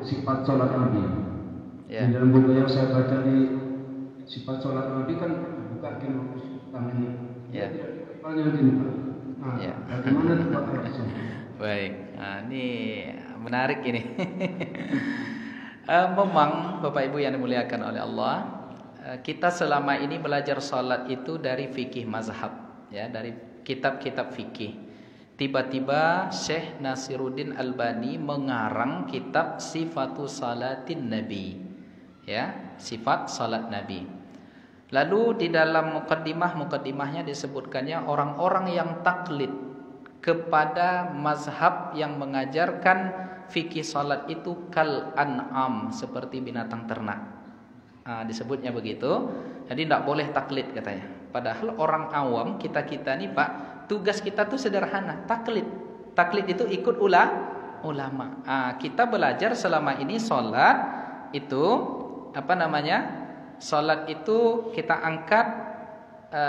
sifat sholat Nabi. Ya. Di dalam buku yang saya baca di sifat sholat Nabi kan buka tangannya. Ya. Kepalanya gini, Pak. Nah, Ya. bagaimana tuh Pak hadisnya? Baik. Nah, ini menarik ini. Memang Bapak Ibu yang dimuliakan oleh Allah, kita selama ini belajar salat itu dari fikih mazhab, ya, dari kitab-kitab fikih. Tiba-tiba Syekh Nasiruddin Albani mengarang kitab Sifatus Salatin Nabi, ya, sifat salat Nabi. Lalu di dalam mukaddimahnya disebutkannya orang-orang yang taklid kepada mazhab yang mengajarkan fikih salat itu kal an'am, seperti binatang ternak. Disebutnya begitu. Jadi tidak boleh taklid katanya. Padahal orang awam kita nih, Pak, tugas kita tuh sederhana, taklid. Taklid itu ikut ulama. Kita belajar selama ini salat itu salat itu kita angkat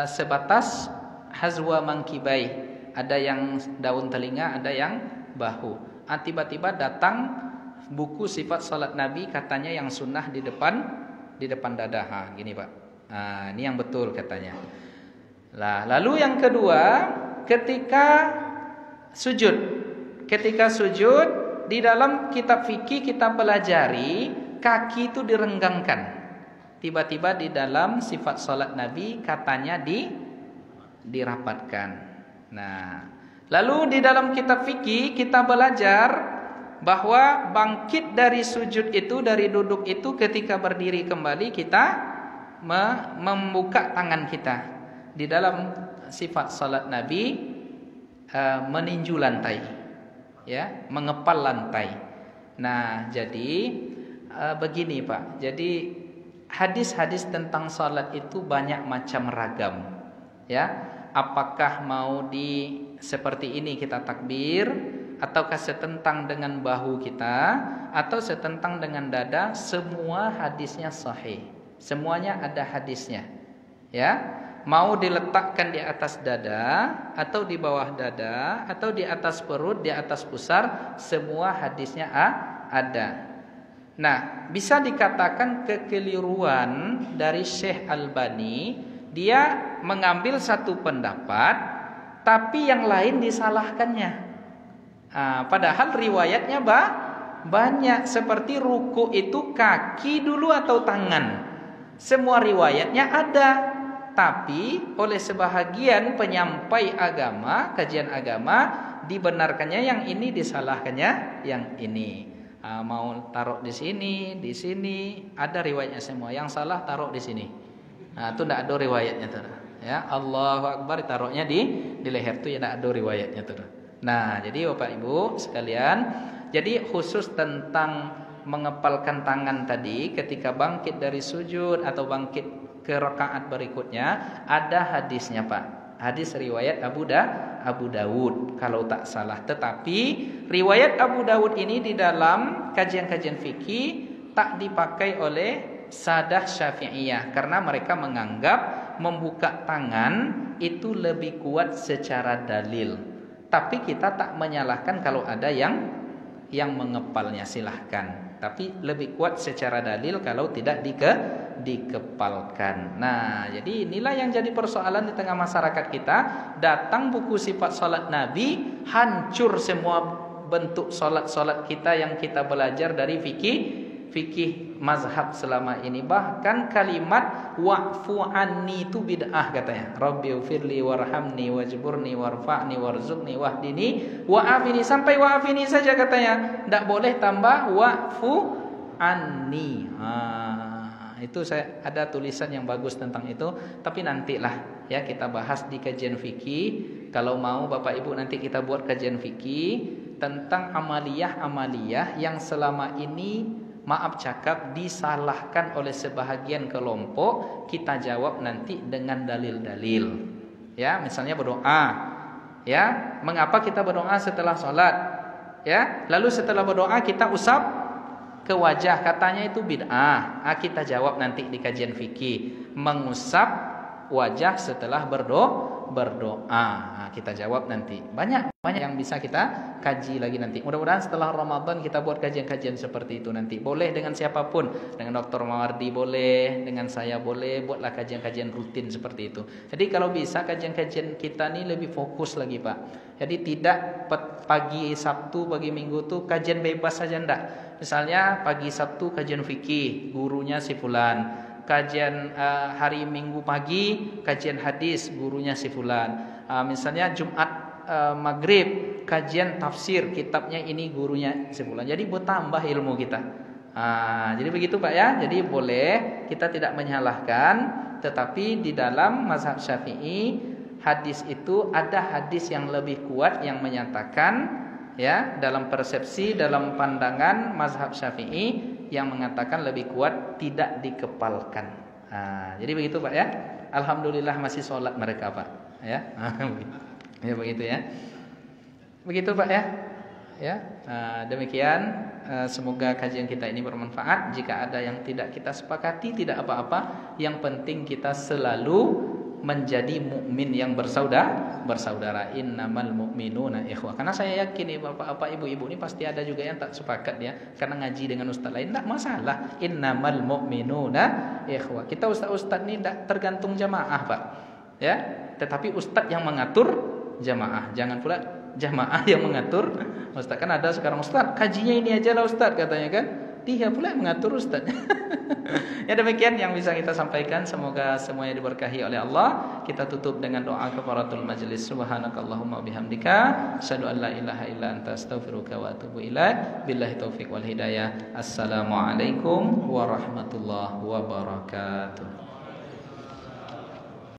sebatas hazwa mangkibai. Ada yang daun telinga, ada yang bahu. Tiba-tiba datang buku sifat salat Nabi, katanya yang sunnah di depan dada. Gini, Pak. Ini yang betul katanya. Lalu yang kedua, ketika sujud di dalam kitab fikih kita pelajari kaki itu direnggangkan. Tiba-tiba di dalam sifat salat Nabi katanya dirapatkan. Nah, lalu di dalam kitab fikih kita belajar bahwa bangkit dari sujud itu, dari duduk itu, ketika berdiri kembali kita membuka tangan kita. Di dalam sifat salat Nabi meninju lantai, ya, mengepal lantai. Nah, jadi begini, Pak. Jadi hadis-hadis tentang salat itu banyak macam ragam, ya. Apakah mau seperti ini kita takbir, ataukah setentang dengan bahu kita, atau setentang dengan dada, semua hadisnya sahih. Semuanya ada hadisnya. Ya. Mau diletakkan di atas dada, atau di bawah dada, atau di atas perut, di atas pusar, semua hadisnya ada. Nah, bisa dikatakan kekeliruan dari Syekh Albani, dia mengambil satu pendapat, tapi yang lain disalahkannya. Padahal riwayatnya banyak, seperti ruku itu kaki dulu atau tangan. Semua riwayatnya ada, tapi oleh sebahagian penyampai agama, kajian agama, dibenarkannya yang ini, disalahkannya yang ini. Mau taruh di sini, ada riwayatnya semua. Yang salah taruh di sini. Itu tidak ada riwayatnya tuh. Ya, Allahu Akbar taruhnya di leher tuh ya, tidak ada riwayatnya tuh. Nah, jadi Bapak Ibu sekalian, jadi khusus tentang mengepalkan tangan tadi ketika bangkit dari sujud atau bangkit ke rakaat berikutnya, ada hadisnya Pak. Hadis riwayat Abu Dawud kalau tak salah. Tetapi riwayat Abu Dawud ini di dalam kajian-kajian fikih tak dipakai oleh Sadah Syafi'iyah karena mereka menganggap membuka tangan itu lebih kuat secara dalil. Tapi kita tak menyalahkan kalau ada yang mengepalnya, silahkan. Tapi lebih kuat secara dalil kalau tidak dikepalkan. Nah, jadi inilah yang jadi persoalan di tengah masyarakat kita. Datang buku sifat salat Nabi, hancur semua bentuk salat-salat kita yang kita belajar dari fikih mazhab selama ini. Bahkan kalimat wa'fu anni itu bid'ah katanya. Rabbighfirli warhamni wajburni warfa'ni warzuqni wahdini wa'afini, sampai wa'afini saja katanya. Tidak boleh tambah wa'fu anni. Itu saya ada tulisan yang bagus tentang itu, tapi nantilah ya kita bahas di kajian fikih. Kalau mau Bapak Ibu nanti kita buat kajian fikih tentang amaliyah yang selama ini maaf cakap disalahkan oleh sebahagian kelompok. Kita jawab nanti dengan dalil-dalil. Ya, misalnya berdoa. Ya, mengapa kita berdoa setelah sholat? Ya, lalu setelah berdoa kita usap ke wajah, katanya itu bid'ah. Kita jawab nanti di kajian fikih. Mengusap wajah setelah berdoa. Kita jawab nanti. Banyak yang bisa kita kaji lagi nanti. Mudah-mudahan setelah Ramadan kita buat kajian-kajian seperti itu nanti. Boleh dengan siapapun, dengan Dr. Mawardi boleh, dengan saya boleh. Buatlah kajian-kajian rutin seperti itu. Jadi kalau bisa kajian-kajian kita ini lebih fokus lagi Pak. Jadi tidak pagi Sabtu, pagi Minggu tuh kajian bebas saja enggak. Misalnya pagi Sabtu kajian fikih, gurunya si fulan. Kajian hari Minggu pagi kajian hadis, gurunya si fulan. Misalnya Jumat maghrib kajian tafsir, kitabnya ini, gurunya si fulan. Jadi bertambah ilmu kita. Jadi begitu Pak ya. Jadi boleh, kita tidak menyalahkan, tetapi di dalam mazhab Syafi'i hadis itu ada hadis yang lebih kuat yang menyatakan ya, dalam persepsi, dalam pandangan mazhab Syafi'i yang mengatakan lebih kuat tidak dikepalkan. Jadi begitu Pak ya. Alhamdulillah masih sholat mereka Pak ya. Ya begitu ya. Begitu Pak ya. Ya, demikian. Semoga kajian kita ini bermanfaat. Jika ada yang tidak kita sepakati, tidak apa-apa. Yang penting kita selalu menjadi mukmin yang bersaudara. Innamal mu'minuna ikhwah. Karena saya yakin nih bapak-bapak, ibu-ibu ini pasti ada juga yang tak sepakat ya, karena ngaji dengan ustaz lain. Tidak masalah. Innamal mu'minuna ikhwah. Kita ustaz-ustaz ini tidak tergantung jamaah Pak ya, tetapi ustaz yang mengatur jamaah. Jangan pula jamaah yang mengatur ustaz. Kan ada sekarang ustaz kajinya ini aja lah ustaz katanya kan, dia pula yang mengatur ustaz. Ya demikian yang bisa kita sampaikan. Semoga semuanya diberkahi oleh Allah. Kita tutup dengan doa kafaratul majlis. Subhanakallahumma bihamdika asyhadu an la ilaha illa anta astaghfiruka wa atubu ilaik. Billahi taufik wal hidayah. Assalamualaikum warahmatullahi wabarakatuh.